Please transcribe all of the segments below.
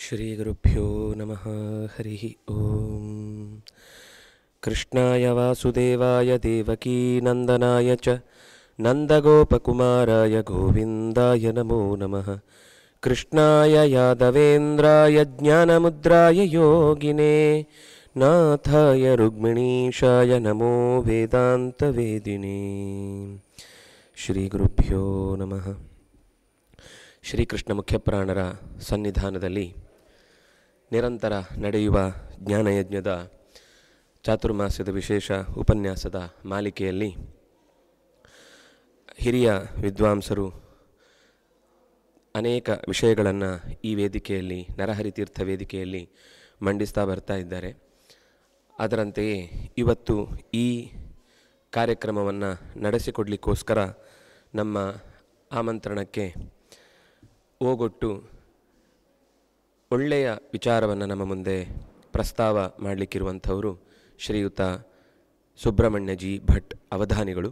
ಶ್ರೀಗುರುಭ್ಯೋ ನಮಃ. ಹರಿ ಓಂ. ಕೃಷ್ಣಾಯ ವಾಸುದೇವಾಯ ದೇವಕೀನಂದನಾಯ ಚ ನಂದಗೋಪಕುಮಾರಾಯ ಗೋವಿಂದಾಯ ನಮೋ ನಮಃ. ಕೃಷ್ಣಾಯ ಯಾದವೇಂದ್ರಾಯ ಜ್ಞಾನಮುದ್ರಾಯ ಯೋಗಿನೇ ನಾಥಾಯ ರುಕ್ಮಿಣೀಶಾಯ ನಮೋ ವೇದಾಂತವೇದಿನೇ. ಶ್ರೀಗುರುಭ್ಯೋ ನಮಃ. ಶ್ರೀಕೃಷ್ಣ ಮುಖ್ಯಪ್ರಾಣರ ಸನ್ನಿಧಾನದಲ್ಲಿ ನಿರಂತರ ನಡೆಯುವ ಜ್ಞಾನಯಜ್ಞದ ಚಾತುರ್ಮಾಸ್ಯದ ವಿಶೇಷ ಉಪನ್ಯಾಸದ ಮಾಲಿಕೆಯಲ್ಲಿ ಹಿರಿಯ ವಿದ್ವಾಂಸರು ಅನೇಕ ವಿಷಯಗಳನ್ನು ಈ ವೇದಿಕೆಯಲ್ಲಿ, ನರಹರಿತೀರ್ಥ ವೇದಿಕೆಯಲ್ಲಿ ಮಂಡಿಸ್ತಾ ಬರ್ತಾ ಇದ್ದಾರೆ. ಅದರಂತೆಯೇ ಇವತ್ತು ಈ ಕಾರ್ಯಕ್ರಮವನ್ನು ನಡೆಸಿಕೊಡಲಿಕ್ಕೋಸ್ಕರ ನಮ್ಮ ಆಮಂತ್ರಣಕ್ಕೆ ಓಗೊಟ್ಟು ಒಳ್ಳೆಯ ವಿಚಾರವನ್ನು ನಮ್ಮ ಮುಂದೆ ಪ್ರಸ್ತಾವ ಮಾಡಲಿಕ್ಕಿರುವಂಥವರು ಶ್ರೀಯುತ ಸುಬ್ರಹ್ಮಣ್ಯ ಜಿ ಭಟ್ ಅವಧಾನಿಗಳು.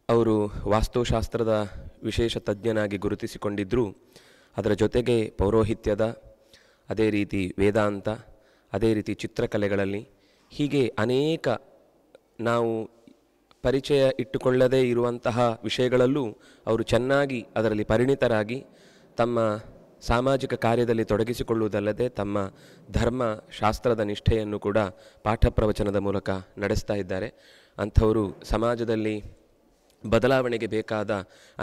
ಅವರು ವಾಸ್ತುಶಾಸ್ತ್ರದ ವಿಶೇಷ ತಜ್ಞನಾಗಿ ಗುರುತಿಸಿಕೊಂಡಿದ್ದರೂ ಅದರ ಜೊತೆಗೆ ಪೌರೋಹಿತ್ಯದ, ಅದೇ ರೀತಿ ವೇದಾಂತ, ಅದೇ ರೀತಿ ಚಿತ್ರಕಲೆಗಳಲ್ಲಿ ಹೀಗೆ ಅನೇಕ ನಾವು ಪರಿಚಯ ಇಟ್ಟುಕೊಳ್ಳದೇ ಇರುವಂತಹ ವಿಷಯಗಳಲ್ಲೂ ಅವರು ಚೆನ್ನಾಗಿ ಅದರಲ್ಲಿ ಪರಿಣಿತರಾಗಿ ತಮ್ಮ ಸಾಮಾಜಿಕ ಕಾರ್ಯದಲ್ಲಿ ತೊಡಗಿಸಿಕೊಳ್ಳುವುದಲ್ಲದೆ ತಮ್ಮ ಧರ್ಮ ಶಾಸ್ತ್ರದ ನಿಷ್ಠೆಯನ್ನು ಕೂಡ ಪಾಠ ಪ್ರವಚನದ ಮೂಲಕ ನಡೆಸ್ತಾ ಇದ್ದಾರೆ. ಅಂಥವರು ಸಮಾಜದಲ್ಲಿ ಬದಲಾವಣೆಗೆ ಬೇಕಾದ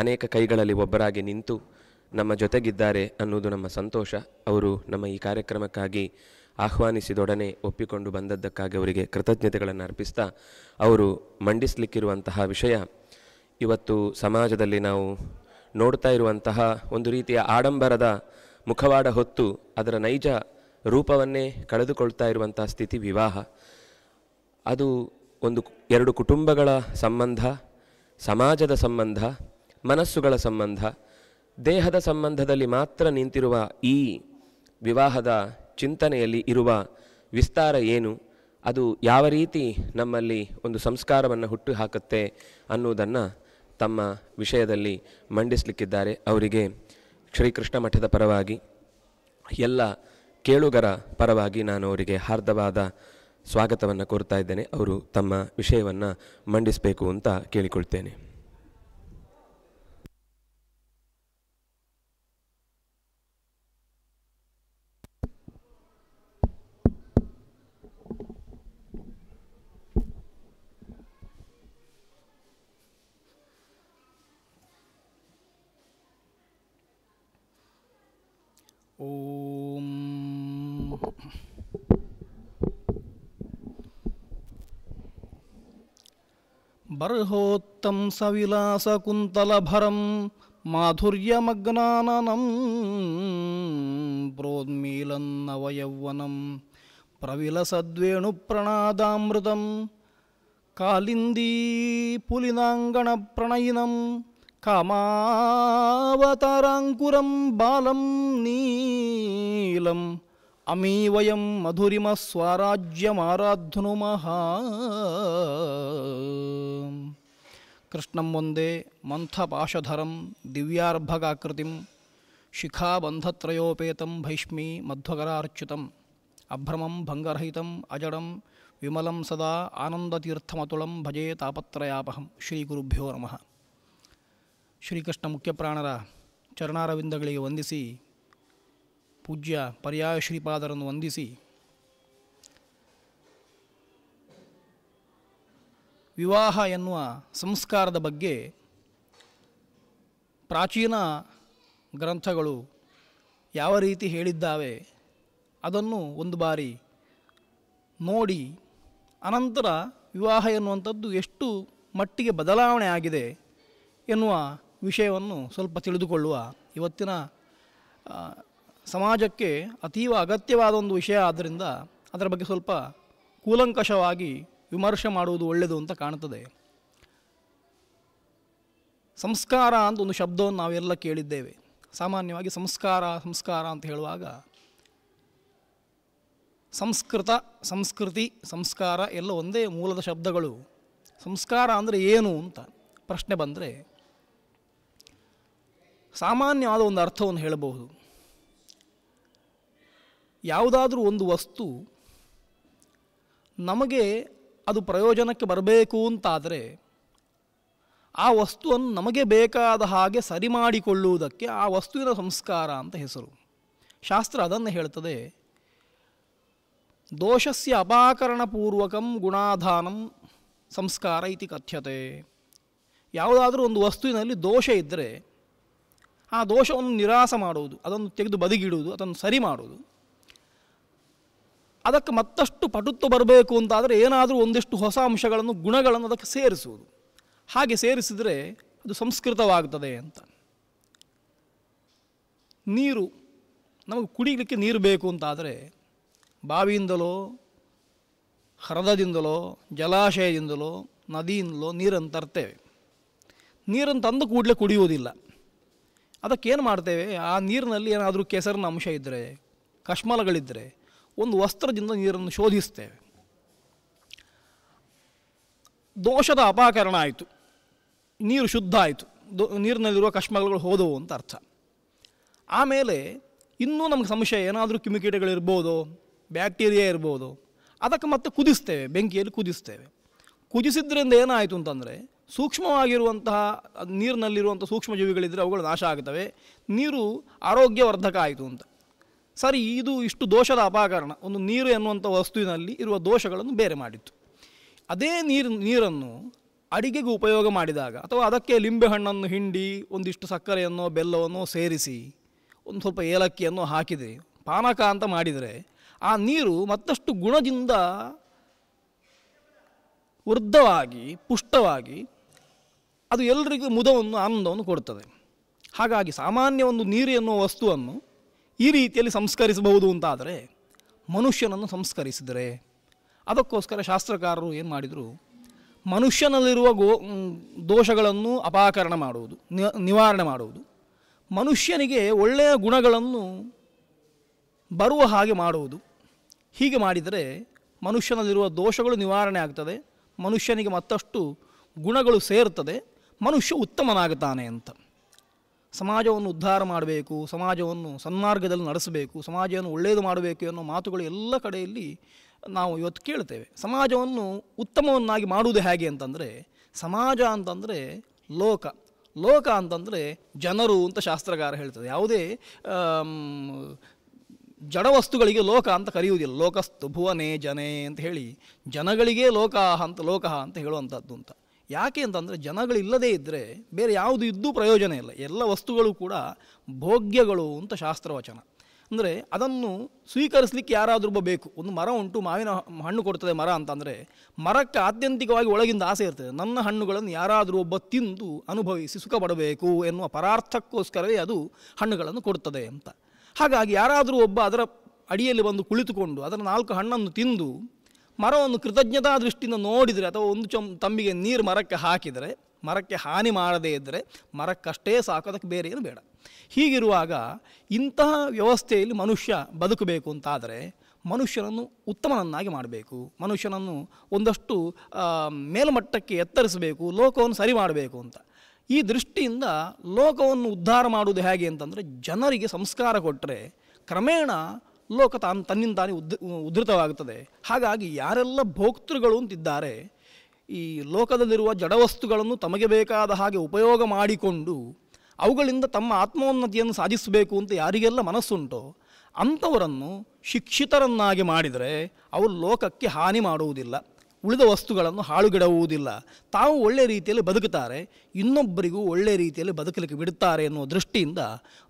ಅನೇಕ ಕೈಗಳಲ್ಲಿ ಒಬ್ಬರಾಗಿ ನಿಂತು ನಮ್ಮ ಜೊತೆಗಿದ್ದಾರೆ ಅನ್ನೋದು ನಮ್ಮ ಸಂತೋಷ. ಅವರು ನಮ್ಮ ಈ ಕಾರ್ಯಕ್ರಮಕ್ಕಾಗಿ ಆಹ್ವಾನಿಸಿದೊಡನೆ ಒಪ್ಪಿಕೊಂಡು ಬಂದದ್ದಕ್ಕಾಗಿ ಅವರಿಗೆ ಕೃತಜ್ಞತೆಗಳನ್ನು ಅರ್ಪಿಸ್ತಾ, ಅವರು ಮಂಡಿಸಲಿಕ್ಕಿರುವಂತಹ ವಿಷಯ ಇವತ್ತು ಸಮಾಜದಲ್ಲಿ ನಾವು ನೋಡ್ತಾ ಇರುವಂತಹ ಒಂದು ರೀತಿಯ ಆಡಂಬರದ ಮುಖವಾಡ ಹೊತ್ತು ಅದರ ನೈಜ ರೂಪವನ್ನೇ ಕಳೆದುಕೊಳ್ತಾ ಇರುವಂತಹ ಸ್ಥಿತಿ ವಿವಾಹ. ಅದು ಎರಡು ಕುಟುಂಬಗಳ ಸಂಬಂಧ, ಸಮಾಜದ ಸಂಬಂಧ, ಮನಸ್ಸುಗಳ ಸಂಬಂಧ, ದೇಹದ ಸಂಬಂಧದಲ್ಲಿ ಮಾತ್ರ ನಿಂತಿರುವ ಈ ವಿವಾಹದ ಚಿಂತನೆಯಲ್ಲಿ ಇರುವ ವಿಸ್ತಾರ ಏನು, ಅದು ಯಾವ ರೀತಿ ನಮ್ಮಲ್ಲಿ ಒಂದು ಸಂಸ್ಕಾರವನ್ನು ಹುಟ್ಟು ಹಾಕುತ್ತೆ ಅನ್ನುವುದನ್ನು ತಮ್ಮ ವಿಷಯದಲ್ಲಿ ಮಂಡಿಸಲಿಕ್ಕಿದ್ದಾರೆ. ಅವರಿಗೆ ಶ್ರೀಕೃಷ್ಣ ಮಠದ ಪರವಾಗಿ, ಎಲ್ಲ ಕೇಳುಗರ ಪರವಾಗಿ ನಾನು ಅವರಿಗೆ ಹಾರ್ದವಾದ ಸ್ವಾಗತವನ್ನು ಕೋರ್ತಾ ಇದ್ದೇನೆ. ಅವರು ತಮ್ಮ ವಿಷಯವನ್ನು ಮಂಡಿಸಬೇಕು ಅಂತ ಕೇಳಿಕೊಳ್ತೇನೆ. ಓಂ. ಬರ್ಹೋತ್ತಂ ಸವಿಲಾಸ ಕುಂತಲಭರಂ ಮಾಧುರ್ಯಮಗ್ನಾನನಂ ಪ್ರೋನ್ಮೀಲನ್ನವಯೌವನಂ ಪ್ರವಿಲಸದ್ವೇಣು ಪ್ರಣಾದಾಮೃತಂ ಕಾಲಿಂದೀ ಪುಲಿನಾಂಗಣ ಪ್ರಣಯಿನಂ ಕಾಮಾವತಾರಾಂಕುರಂ ಬಾಲಂ ನೀಲಂ ಅಮೀವಯಂ ಮಧುರಿಮ ಸ್ವರಾಜ್ಯಮಾರಾಧ್ನುಮಃ. ಕೃಷ್ಣಂ ವಂದೇ ಮಂಥಪಾಶಧರಂ ದಿವ್ಯಾರ್ಭಗಾಕೃತಿಂ ಶಿಖಾಬಂಧತ್ರಯೋಪೇತಂ ಭೈಷ್ಮೀ ಮಧ್ವಕರಾರ್ಚ್ಯುತಂ ಅಭ್ರಮಂ ಭಂಗರಹಿತಂ ಅಜಡಂ ವಿಮಲಂ ಸದಾ ಆನಂದತೀರ್ಥಮತುಳಂ ಭಜೆ ತಾಪತ್ರಯಾಪಹಂ. ಶ್ರೀ ಗುರುಭ್ಯೋ ನಮಃ. ಶ್ರೀಕೃಷ್ಣ ಮುಖ್ಯಪ್ರಾಣರ ಚರಣಾರವಿಂದಗಳಿಗೆ ವಂದಿಸಿ, ಪೂಜ್ಯ ಪರ್ಯಾಯ ಶ್ರೀಪಾದರನ್ನು ವಂದಿಸಿ, ವಿವಾಹ ಎನ್ನುವ ಸಂಸ್ಕಾರದ ಬಗ್ಗೆ ಪ್ರಾಚೀನ ಗ್ರಂಥಗಳು ಯಾವ ರೀತಿ ಹೇಳಿದ್ದಾವೆ ಅದನ್ನು ಒಂದು ಬಾರಿ ನೋಡಿ, ಅನಂತರ ವಿವಾಹ ಎನ್ನುವಂಥದ್ದು ಎಷ್ಟು ಮಟ್ಟಿಗೆ ಬದಲಾವಣೆ ಆಗಿದೆ ಎನ್ನುವ ವಿಷಯವನ್ನು ಸ್ವಲ್ಪ ತಿಳಿದುಕೊಳ್ಳುವ ಇವತ್ತಿನ ಸಮಾಜಕ್ಕೆ ಅತೀವ ಅಗತ್ಯವಾದ ಒಂದು ವಿಷಯ. ಆದ್ದರಿಂದ ಅದರ ಬಗ್ಗೆ ಸ್ವಲ್ಪ ಕೂಲಂಕಷವಾಗಿ ವಿಮರ್ಶೆ ಮಾಡುವುದು ಒಳ್ಳೆಯದು ಅಂತ ಕಾಣುತ್ತದೆ. ಸಂಸ್ಕಾರ ಅಂತ ಒಂದು ಶಬ್ದವನ್ನು ನಾವೆಲ್ಲ ಕೇಳಿದ್ದೇವೆ. ಸಾಮಾನ್ಯವಾಗಿ ಸಂಸ್ಕಾರ ಅಂತ ಹೇಳುವಾಗ ಸಂಸ್ಕೃತ, ಸಂಸ್ಕೃತಿ, ಸಂಸ್ಕಾರ ಎಲ್ಲ ಒಂದೇ ಮೂಲದ ಶಬ್ದಗಳು. ಸಂಸ್ಕಾರ ಅಂದರೆ ಏನು ಅಂತ ಪ್ರಶ್ನೆ ಬಂದರೆ ಸಾಮಾನ್ಯವಾದ ಒಂದು ಅರ್ಥವನ್ನು ಹೇಳಬಹುದು. ಯಾವುದಾದ್ರೂ ಒಂದು ವಸ್ತು ನಮಗೆ ಅದು ಪ್ರಯೋಜನಕ್ಕೆ ಬರಬೇಕು ಅಂತಾದರೆ ಆ ವಸ್ತುವನ್ನು ನಮಗೆ ಬೇಕಾದ ಹಾಗೆ ಸರಿ ಮಾಡಿಕೊಳ್ಳುವುದಕ್ಕೆ ಆ ವಸ್ತುವಿನ ಸಂಸ್ಕಾರ ಅಂತ ಹೆಸರು. ಶಾಸ್ತ್ರ ಅದನ್ನು ಹೇಳ್ತದೆ, ದೋಷಸ್ಯ ಅಪಾಕರಣಪೂರ್ವಕಂ ಗುಣಾಧಾನಂ ಸಂಸ್ಕಾರ ಇತಿ ಕಥ್ಯತೆ. ಯಾವುದಾದ್ರೂ ಒಂದು ವಸ್ತುವಿನಲ್ಲಿ ದೋಷ ಇದ್ದರೆ ಆ ದೋಷವನ್ನು ನಿರಾಸ ಮಾಡುವುದು, ಅದನ್ನು ತೆಗೆದು ಬದಿಗಿಡುವುದು, ಅದನ್ನು ಸರಿ ಮಾಡುವುದು. ಅದಕ್ಕೆ ಮತ್ತಷ್ಟು ಪಟುತ್ವ ಬರಬೇಕು ಅಂತಾದರೆ ಏನಾದರೂ ಒಂದಿಷ್ಟು ಹೊಸ ಅಂಶಗಳನ್ನು, ಗುಣಗಳನ್ನು ಅದಕ್ಕೆ ಸೇರಿಸುವುದು. ಹಾಗೆ ಸೇರಿಸಿದರೆ ಅದು ಸಂಸ್ಕೃತವಾಗ್ತದೆ ಅಂತ. ನೀರು, ನಮಗೆ ಕುಡಿಯಲಿಕ್ಕೆ ನೀರು ಬೇಕು ಅಂತಾದರೆ ಬಾವಿಯಿಂದಲೋ ಹೃದಯದಿಂದಲೋ ಜಲಾಶಯದಿಂದಲೋ ನದಿಯಿಂದಲೋ ನೀರನ್ನು ತರ್ತೇವೆ. ನೀರನ್ನು ತಂದು ಕೂಡಲೇ ಕುಡಿಯುವುದಿಲ್ಲ. ಅದಕ್ಕೇನು ಮಾಡ್ತೇವೆ, ಆ ನೀರಿನಲ್ಲಿ ಏನಾದರೂ ಕೆಸರಿನ ಅಂಶ ಇದ್ದರೆ, ಕಶ್ಮಲಗಳಿದ್ದರೆ ಒಂದು ವಸ್ತ್ರದಿಂದ ನೀರನ್ನು ಶೋಧಿಸ್ತೇವೆ. ದೋಷದ ಅಪಾಕರಣ ಆಯಿತು, ನೀರು ಶುದ್ಧ ಆಯಿತು, ನೀರಿನಲ್ಲಿರುವ ಕಶ್ಮಲಗಳು ಹೋದವು ಅಂತ ಅರ್ಥ. ಆಮೇಲೆ ಇನ್ನೂ ನಮಗೆ ಸಂಶಯ, ಏನಾದರೂ ಕ್ರಿಮಿಕೀಟಗಳಿರ್ಬೋದು, ಬ್ಯಾಕ್ಟೀರಿಯಾ ಇರ್ಬೋದು, ಅದಕ್ಕೆ ಮತ್ತೆ ಕುದಿಸ್ತೇವೆ, ಬೆಂಕಿಯಲ್ಲಿ ಕುದಿಸ್ತೇವೆ. ಕುದಿಸಿದ್ರಿಂದ ಏನಾಯಿತು ಅಂತಂದರೆ ಸೂಕ್ಷ್ಮವಾಗಿರುವಂತಹ ನೀರಿನಲ್ಲಿರುವಂಥ ಸೂಕ್ಷ್ಮಜೀವಿಗಳಿದ್ದರೆ ಅವುಗಳು ನಾಶ ಆಗ್ತವೆ, ನೀರು ಆರೋಗ್ಯವರ್ಧಕ ಆಯಿತು ಅಂತ. ಸರಿ, ಇದು ಇಷ್ಟು ದೋಷದ ಅಪಾಕರಣ, ಒಂದು ನೀರು ಎನ್ನುವಂಥ ವಸ್ತುವಿನಲ್ಲಿ ಇರುವ ದೋಷಗಳನ್ನು ಬೇರೆ ಮಾಡಿತ್ತು. ಅದೇ ನೀರನ್ನು ಅಡಿಗೆಗೆ ಉಪಯೋಗ ಮಾಡಿದಾಗ, ಅಥವಾ ಅದಕ್ಕೆ ಲಿಂಬೆಹಣ್ಣನ್ನು ಹಿಂಡಿ ಒಂದಿಷ್ಟು ಸಕ್ಕರೆಯನ್ನೋ ಬೆಲ್ಲವನ್ನೋ ಸೇರಿಸಿ ಒಂದು ಸ್ವಲ್ಪ ಏಲಕ್ಕಿಯನ್ನು ಹಾಕಿದರೆ ಪಾನಕ ಅಂತ ಮಾಡಿದರೆ ಆ ನೀರು ಮತ್ತಷ್ಟು ಗುಣದಿಂದ ವೃದ್ಧವಾಗಿ ಪುಷ್ಟವಾಗಿ ಅದು ಎಲ್ಲರಿಗೂ ಮುದವನ್ನು ಆನಂದವನ್ನು ಕೊಡ್ತದೆ. ಹಾಗಾಗಿ ಸಾಮಾನ್ಯ ಒಂದು ನೀರು ಎನ್ನುವ ವಸ್ತುವನ್ನು ಈ ರೀತಿಯಲ್ಲಿ ಸಂಸ್ಕರಿಸಬಹುದು ಅಂತಾದರೆ ಮನುಷ್ಯನನ್ನು ಸಂಸ್ಕರಿಸಿದರೆ, ಅದಕ್ಕೋಸ್ಕರ ಶಾಸ್ತ್ರಕಾರರು ಏನು ಮಾಡಿದರು, ಮನುಷ್ಯನಲ್ಲಿರುವ ದೋಷಗಳನ್ನು ಅಪಾಕರಣ ಮಾಡುವುದು, ನಿವಾರಣೆ ಮಾಡುವುದು, ಮನುಷ್ಯನಿಗೆ ಒಳ್ಳೆಯ ಗುಣಗಳನ್ನು ಬರುವ ಹಾಗೆ ಮಾಡುವುದು. ಹೀಗೆ ಮಾಡಿದರೆ ಮನುಷ್ಯನಲ್ಲಿರುವ ದೋಷಗಳು ನಿವಾರಣೆ ಆಗ್ತದೆ, ಮನುಷ್ಯನಿಗೆ ಮತ್ತಷ್ಟು ಗುಣಗಳು ಸೇರ್ತದೆ, ಮನುಷ್ಯ ಉತ್ತಮನಾಗುತ್ತಾನೆ ಅಂತ. ಸಮಾಜವನ್ನು ಉದ್ಧಾರ ಮಾಡಬೇಕು, ಸಮಾಜವನ್ನು ಸನ್ಮಾರ್ಗದಲ್ಲಿ ನಡೆಸಬೇಕು, ಸಮಾಜವನ್ನು ಒಳ್ಳೆಯದು ಮಾಡಬೇಕು ಅನ್ನೋ ಮಾತುಗಳು ಎಲ್ಲ ಕಡೆಯಲ್ಲಿ ನಾವು ಇವತ್ತು ಕೇಳ್ತೇವೆ. ಸಮಾಜವನ್ನು ಉತ್ತಮವನ್ನಾಗಿ ಮಾಡುವುದು ಹೇಗೆ ಅಂತಂದರೆ, ಸಮಾಜ ಅಂತಂದರೆ ಲೋಕ, ಲೋಕ ಅಂತಂದರೆ ಜನರು ಅಂತ ಶಾಸ್ತ್ರಗಾರ ಹೇಳ್ತದೆ. ಯಾವುದೇ ಜಡವಸ್ತುಗಳಿಗೆ ಲೋಕ ಅಂತ ಕರೆಯುವುದಿಲ್ಲ. ಲೋಕಸ್ತು ಭುವನೇ ಜನೇ ಅಂತ ಹೇಳಿ ಜನಗಳಿಗೆ ಲೋಕ ಅಂತ ಹೇಳುವಂಥದ್ದು ಅಂತ. ಯಾಕೆ ಅಂತಂದರೆ ಜನಗಳಿಲ್ಲದೇ ಇದ್ದರೆ ಬೇರೆ ಯಾವುದು ಇದ್ದೂ ಪ್ರಯೋಜನ ಇಲ್ಲ. ಎಲ್ಲ ವಸ್ತುಗಳು ಕೂಡ ಭೋಗ್ಯಗಳು ಅಂತ ಶಾಸ್ತ್ರವಚನ. ಅಂದರೆ ಅದನ್ನು ಸ್ವೀಕರಿಸಲಿಕ್ಕೆ ಯಾರಾದರೂ ಒಬ್ಬ ಬೇಕು. ಒಂದು ಮರ ಉಂಟು, ಮಾವಿನ ಹಣ್ಣು ಕೊಡ್ತದೆ ಮರ ಅಂತಂದರೆ ಮರಕ್ಕೆ ಆತ್ಯಂತಿಕವಾಗಿ ಒಳಗಿಂದ ಆಸೆ ಇರ್ತದೆ, ನನ್ನ ಹಣ್ಣುಗಳನ್ನು ಯಾರಾದರೂ ಒಬ್ಬ ತಿಂದು ಅನುಭವಿಸಿ ಸುಖ ಪಡಬೇಕು ಎನ್ನುವ ಪರಾರ್ಥಕ್ಕೋಸ್ಕರವೇ ಅದು ಹಣ್ಣುಗಳನ್ನು ಕೊಡ್ತದೆ ಅಂತ. ಹಾಗಾಗಿ ಯಾರಾದರೂ ಒಬ್ಬ ಅದರ ಅಡಿಯಲ್ಲಿ ಬಂದು ಕುಳಿತುಕೊಂಡು ಅದರ 4 ಹಣ್ಣನ್ನು ತಿಂದು ಮರವನ್ನು ಕೃತಜ್ಞತಾ ದೃಷ್ಟಿಯಿಂದ ನೋಡಿದರೆ, ಅಥವಾ ಒಂದು ತಂಬಿಗೆ ನೀರು ಮರಕ್ಕೆ ಹಾಕಿದರೆ, ಮರಕ್ಕೆ ಹಾನಿ ಮಾಡದೇ ಇದ್ದರೆ ಮರಕ್ಕಷ್ಟೇ ಸಾಕು, ಅದಕ್ಕೆ ಬೇರೆ ಏನು ಬೇಡ. ಹೀಗಿರುವಾಗ ಇಂತಹ ವ್ಯವಸ್ಥೆಯಲ್ಲಿ ಮನುಷ್ಯ ಬದುಕಬೇಕು ಅಂತಾದರೆ ಮನುಷ್ಯನನ್ನು ಉತ್ತಮನನ್ನಾಗಿ ಮಾಡಬೇಕು, ಮನುಷ್ಯನನ್ನು ಒಂದಷ್ಟು ಮೇಲ್ಮಟ್ಟಕ್ಕೆ ಎತ್ತರಿಸಬೇಕು, ಲೋಕವನ್ನು ಸರಿ ಮಾಡಬೇಕು ಅಂತ. ಈ ದೃಷ್ಟಿಯಿಂದ ಲೋಕವನ್ನು ಉದ್ಧಾರ ಮಾಡುವುದು ಹೇಗೆ ಅಂತಂದರೆ, ಜನರಿಗೆ ಸಂಸ್ಕಾರ ಕೊಟ್ಟರೆ ಕ್ರಮೇಣ ಲೋಕ ತನ್ನಿಂದ ತಾನೇ ಉದ್ಧೃತವಾಗುತ್ತದೆ. ಹಾಗಾಗಿ ಯಾರೆಲ್ಲ ಭೋಕ್ತೃಗಳು ಅಂತಿದ್ದಾರೆ, ಈ ಲೋಕದಲ್ಲಿರುವ ಜಡವಸ್ತುಗಳನ್ನು ತಮಗೆ ಬೇಕಾದ ಹಾಗೆ ಉಪಯೋಗ ಮಾಡಿಕೊಂಡು ಅವುಗಳಿಂದ ತಮ್ಮ ಆತ್ಮೋನ್ನತಿಯನ್ನು ಸಾಧಿಸಬೇಕು ಅಂತ ಯಾರಿಗೆಲ್ಲ ಮನಸ್ಸುಂಟೋ ಅಂಥವರನ್ನು ಶಿಕ್ಷಿತರನ್ನಾಗಿ ಮಾಡಿದರೆ ಅವರು ಲೋಕಕ್ಕೆ ಹಾನಿ ಮಾಡುವುದಿಲ್ಲ, ಉಳಿದ ವಸ್ತುಗಳನ್ನು ಹಾಳುಗೆಡುವುದಿಲ್ಲ, ತಾವು ಒಳ್ಳೆಯ ರೀತಿಯಲ್ಲಿ ಬದುಕುತ್ತಾರೆ, ಇನ್ನೊಬ್ಬರಿಗೂ ಒಳ್ಳೆಯ ರೀತಿಯಲ್ಲಿ ಬದುಕಲಿಕ್ಕೆ ಬಿಡುತ್ತಾರೆ ಎನ್ನುವ ದೃಷ್ಟಿಯಿಂದ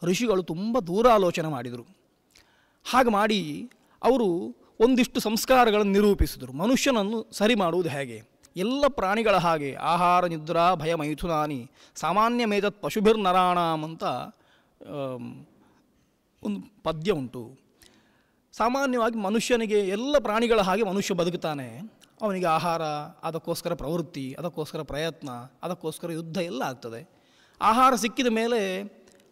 ಋಷಿಗಳು ತುಂಬ ದೂರಾಲೋಚನೆ ಮಾಡಿದರು. ಹಾಗೆ ಮಾಡಿ ಅವರು ಒಂದಿಷ್ಟು ಸಂಸ್ಕಾರಗಳನ್ನು ನಿರೂಪಿಸಿದರು. ಮನುಷ್ಯನನ್ನು ಸರಿ ಮಾಡುವುದು ಹೇಗೆ, ಎಲ್ಲ ಪ್ರಾಣಿಗಳ ಹಾಗೆ ಆಹಾರ ನಿದ್ರಾ ಭಯ ಮೈಥುನಾನಿ ಸಾಮಾನ್ಯ ಮೇಧತ್ ಪಶುಭಿರ್ನರಾಣಾಮ್ ಅಂತ ಒಂದು ಪದ್ಯ ಉಂಟು. ಸಾಮಾನ್ಯವಾಗಿ ಮನುಷ್ಯನಿಗೆ ಎಲ್ಲ ಪ್ರಾಣಿಗಳ ಹಾಗೆ ಮನುಷ್ಯ ಬದುಕುತ್ತಾನೆ. ಅವನಿಗೆ ಆಹಾರ, ಅದಕ್ಕೋಸ್ಕರ ಪ್ರವೃತ್ತಿ, ಅದಕ್ಕೋಸ್ಕರ ಪ್ರಯತ್ನ, ಅದಕ್ಕೋಸ್ಕರ ಯುದ್ಧ ಎಲ್ಲ ಆಗ್ತದೆ. ಆಹಾರ ಸಿಕ್ಕಿದ ಮೇಲೆ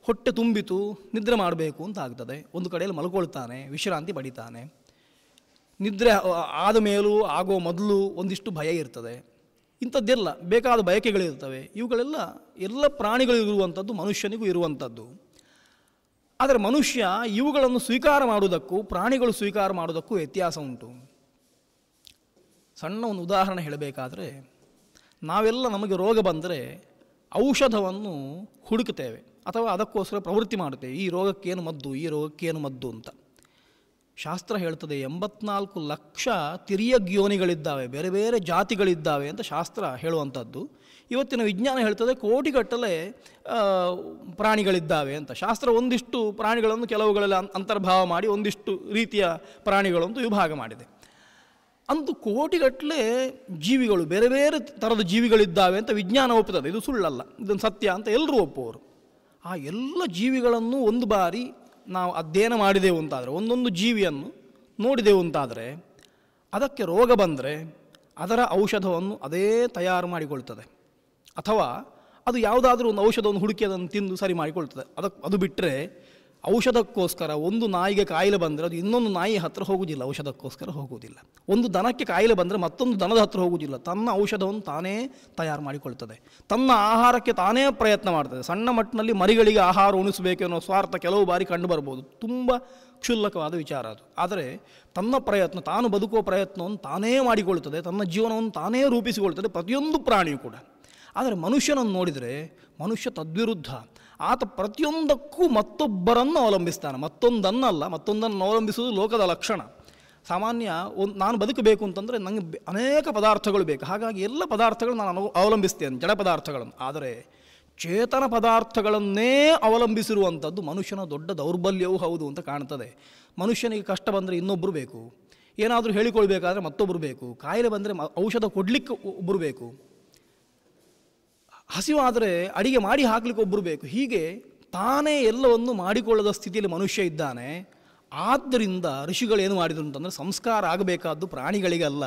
ಹೊಟ್ಟೆ ತುಂಬಿತು, ನಿದ್ರೆ ಮಾಡಬೇಕು ಅಂತ ಆಗ್ತದೆ, ಒಂದು ಕಡೆಯಲ್ಲಿ ಮಲ್ಕೊಳ್ತಾನೆ, ವಿಶ್ರಾಂತಿ ಪಡಿತಾನೆ. ನಿದ್ರೆ ಆದ ಮೇಲೂ ಆಗೋ ಮೊದಲು ಒಂದಿಷ್ಟು ಭಯ ಇರ್ತದೆ. ಇಂಥದ್ದೆಲ್ಲ ಬೇಕಾದ ಬಯಕೆಗಳಿರ್ತವೆ. ಇವುಗಳೆಲ್ಲ ಎಲ್ಲ ಪ್ರಾಣಿಗಳಿರುವಂಥದ್ದು, ಮನುಷ್ಯನಿಗೂ ಇರುವಂಥದ್ದು. ಆದರೆ ಮನುಷ್ಯ ಇವುಗಳನ್ನು ಸ್ವೀಕಾರ ಮಾಡುವುದಕ್ಕೂ ಪ್ರಾಣಿಗಳು ಸ್ವೀಕಾರ ಮಾಡುವುದಕ್ಕೂ ವ್ಯತ್ಯಾಸ ಉಂಟು. ಸಣ್ಣ ಒಂದು ಉದಾಹರಣೆ ಹೇಳಬೇಕಾದ್ರೆ, ನಾವೆಲ್ಲ ನಮಗೆ ರೋಗ ಬಂದರೆ ಔಷಧವನ್ನು ಹುಡುಕುತ್ತೇವೆ ಅಥವಾ ಅದಕ್ಕೋಸ್ಕರ ಪ್ರವೃತ್ತಿ ಮಾಡುತ್ತೇವೆ. ಈ ರೋಗಕ್ಕೇನು ಮದ್ದು, ಈ ರೋಗಕ್ಕೇನು ಮದ್ದು ಅಂತ. ಶಾಸ್ತ್ರ ಹೇಳ್ತದೆ 84 ಲಕ್ಷ ತಿರಿಯ ಗ್ಯೋನಿಗಳಿದ್ದಾವೆ, ಬೇರೆ ಬೇರೆ ಜಾತಿಗಳಿದ್ದಾವೆ ಅಂತ ಶಾಸ್ತ್ರ ಹೇಳುವಂಥದ್ದು. ಇವತ್ತಿನ ವಿಜ್ಞಾನ ಹೇಳ್ತದೆ ಕೋಟಿಗಟ್ಟಲೆ ಪ್ರಾಣಿಗಳಿದ್ದಾವೆ ಅಂತ. ಶಾಸ್ತ್ರ ಒಂದಿಷ್ಟು ಪ್ರಾಣಿಗಳನ್ನು ಕೆಲವುಗಳಲ್ಲಿ ಅಂತರ್ಭಾವ ಮಾಡಿ ಒಂದಿಷ್ಟು ರೀತಿಯ ಪ್ರಾಣಿಗಳಂತೂ ವಿಭಾಗ ಮಾಡಿದೆ. ಅಂತೂ ಕೋಟಿಗಟ್ಟಲೆ ಜೀವಿಗಳು, ಬೇರೆ ಬೇರೆ ಥರದ ಜೀವಿಗಳಿದ್ದಾವೆ ಅಂತ ವಿಜ್ಞಾನ ಒಪ್ಪುತ್ತದೆ. ಇದು ಸುಳ್ಳಲ್ಲ, ಇದನ್ನು ಸತ್ಯ ಅಂತ ಎಲ್ಲರೂ ಒಪ್ಪುವರು. ಆ ಎಲ್ಲ ಜೀವಿಗಳನ್ನು ಒಂದು ಬಾರಿ ನಾವು ಅಧ್ಯಯನ ಮಾಡಿದೆವು ಅಂತಾದರೆ, ಒಂದೊಂದು ಜೀವಿಯನ್ನು ನೋಡಿದೆವು ಅಂತಾದರೆ, ಅದಕ್ಕೆ ರೋಗ ಬಂದರೆ ಅದರ ಔಷಧವನ್ನು ಅದೇ ತಯಾರು ಮಾಡಿಕೊಳ್ತದೆ. ಅಥವಾ ಅದು ಯಾವುದಾದ್ರೂ ಒಂದು ಔಷಧವನ್ನು ಹುಡುಕಿ ಅದನ್ನು ತಿಂದು ಸರಿ ಮಾಡಿಕೊಳ್ತದೆ. ಅದು ಬಿಟ್ಟರೆ ಔಷಧಕ್ಕೋಸ್ಕರ ಒಂದು ನಾಯಿಗೆ ಕಾಯಿಲೆ ಬಂದರೆ ಅದು ಇನ್ನೊಂದು ನಾಯಿ ಹತ್ತಿರ ಹೋಗುವುದಿಲ್ಲ, ಔಷಧಕ್ಕೋಸ್ಕರ ಹೋಗುವುದಿಲ್ಲ. ಒಂದು ದನಕ್ಕೆ ಕಾಯಿಲೆ ಬಂದರೆ ಮತ್ತೊಂದು ದನದ ಹತ್ತಿರ ಹೋಗುವುದಿಲ್ಲ, ತನ್ನ ಔಷಧವನ್ನು ತಾನೇ ತಯಾರು ಮಾಡಿಕೊಳ್ತದೆ. ತನ್ನ ಆಹಾರಕ್ಕೆ ತಾನೇ ಪ್ರಯತ್ನ ಮಾಡ್ತದೆ. ಸಣ್ಣ ಮಟ್ಟಿನಲ್ಲಿ ಮರಿಗಳಿಗೆ ಆಹಾರ ಉಣಿಸಬೇಕು ಅನ್ನೋ ಸ್ವಾರ್ಥ ಕೆಲವು ಬಾರಿ ಕಂಡು ಬರ್ಬೋದು, ತುಂಬ ಕ್ಷುಲ್ಲಕವಾದ ವಿಚಾರ ಅದು. ಆದರೆ ತನ್ನ ಪ್ರಯತ್ನ, ತಾನು ಬದುಕುವ ಪ್ರಯತ್ನವನ್ನು ತಾನೇ ಮಾಡಿಕೊಳ್ತದೆ, ತನ್ನ ಜೀವನವನ್ನು ತಾನೇ ರೂಪಿಸಿಕೊಳ್ತದೆ ಪ್ರತಿಯೊಂದು ಪ್ರಾಣಿಯೂ ಕೂಡ. ಆದರೆ ಮನುಷ್ಯನನ್ನು ನೋಡಿದರೆ ಮನುಷ್ಯ ತದ್ವಿರುದ್ಧ. ಆತ ಪ್ರತಿಯೊಂದಕ್ಕೂ ಮತ್ತೊಬ್ಬರನ್ನು ಅವಲಂಬಿಸ್ತಾನೆ, ಮತ್ತೊಂದನ್ನಲ್ಲ. ಮತ್ತೊಂದನ್ನು ಅವಲಂಬಿಸುವುದು ಲೋಕದ ಲಕ್ಷಣ. ಸಾಮಾನ್ಯ ನಾನು ಬದುಕಬೇಕು ಅಂತಂದರೆ ನನಗೆ ಅನೇಕ ಪದಾರ್ಥಗಳು ಬೇಕು, ಹಾಗಾಗಿ ಎಲ್ಲ ಪದಾರ್ಥಗಳು ನಾನು ಅವಲಂಬಿಸ್ತೇನೆ, ಜಡ ಪದಾರ್ಥಗಳನ್ನು. ಆದರೆ ಚೇತನ ಪದಾರ್ಥಗಳನ್ನೇ ಅವಲಂಬಿಸಿರುವಂಥದ್ದು ಮನುಷ್ಯನ ದೊಡ್ಡ ದೌರ್ಬಲ್ಯವೂ ಹೌದು ಅಂತ ಕಾಣ್ತದೆ. ಮನುಷ್ಯನಿಗೆ ಕಷ್ಟ ಬಂದರೆ ಇನ್ನೊಬ್ಬರು ಬೇಕು, ಏನಾದರೂ ಹೇಳಿಕೊಳ್ಬೇಕಾದ್ರೆ ಮತ್ತೊಬ್ಬರು ಬೇಕು, ಕಾಯಿಲೆ ಬಂದರೆ ಔಷಧ ಕೊಡಲಿಕ್ಕೆ ಒಬ್ಬರು ಬೇಕು, ಹಸಿವಾದರೆ ಅಡಿಗೆ ಮಾಡಿ ಹಾಕಲಿಕ್ಕೆ ಒಬ್ಬರು ಬೇಕು. ಹೀಗೆ ತಾನೇ ಎಲ್ಲವನ್ನು ಮಾಡಿಕೊಳ್ಳದ ಸ್ಥಿತಿಯಲ್ಲಿ ಮನುಷ್ಯ ಇದ್ದಾನೆ. ಆದ್ದರಿಂದ ಋಷಿಗಳೇನು ಮಾಡಿದರು ಅಂತಂದರೆ, ಸಂಸ್ಕಾರ ಆಗಬೇಕಾದ್ದು ಪ್ರಾಣಿಗಳಿಗಲ್ಲ,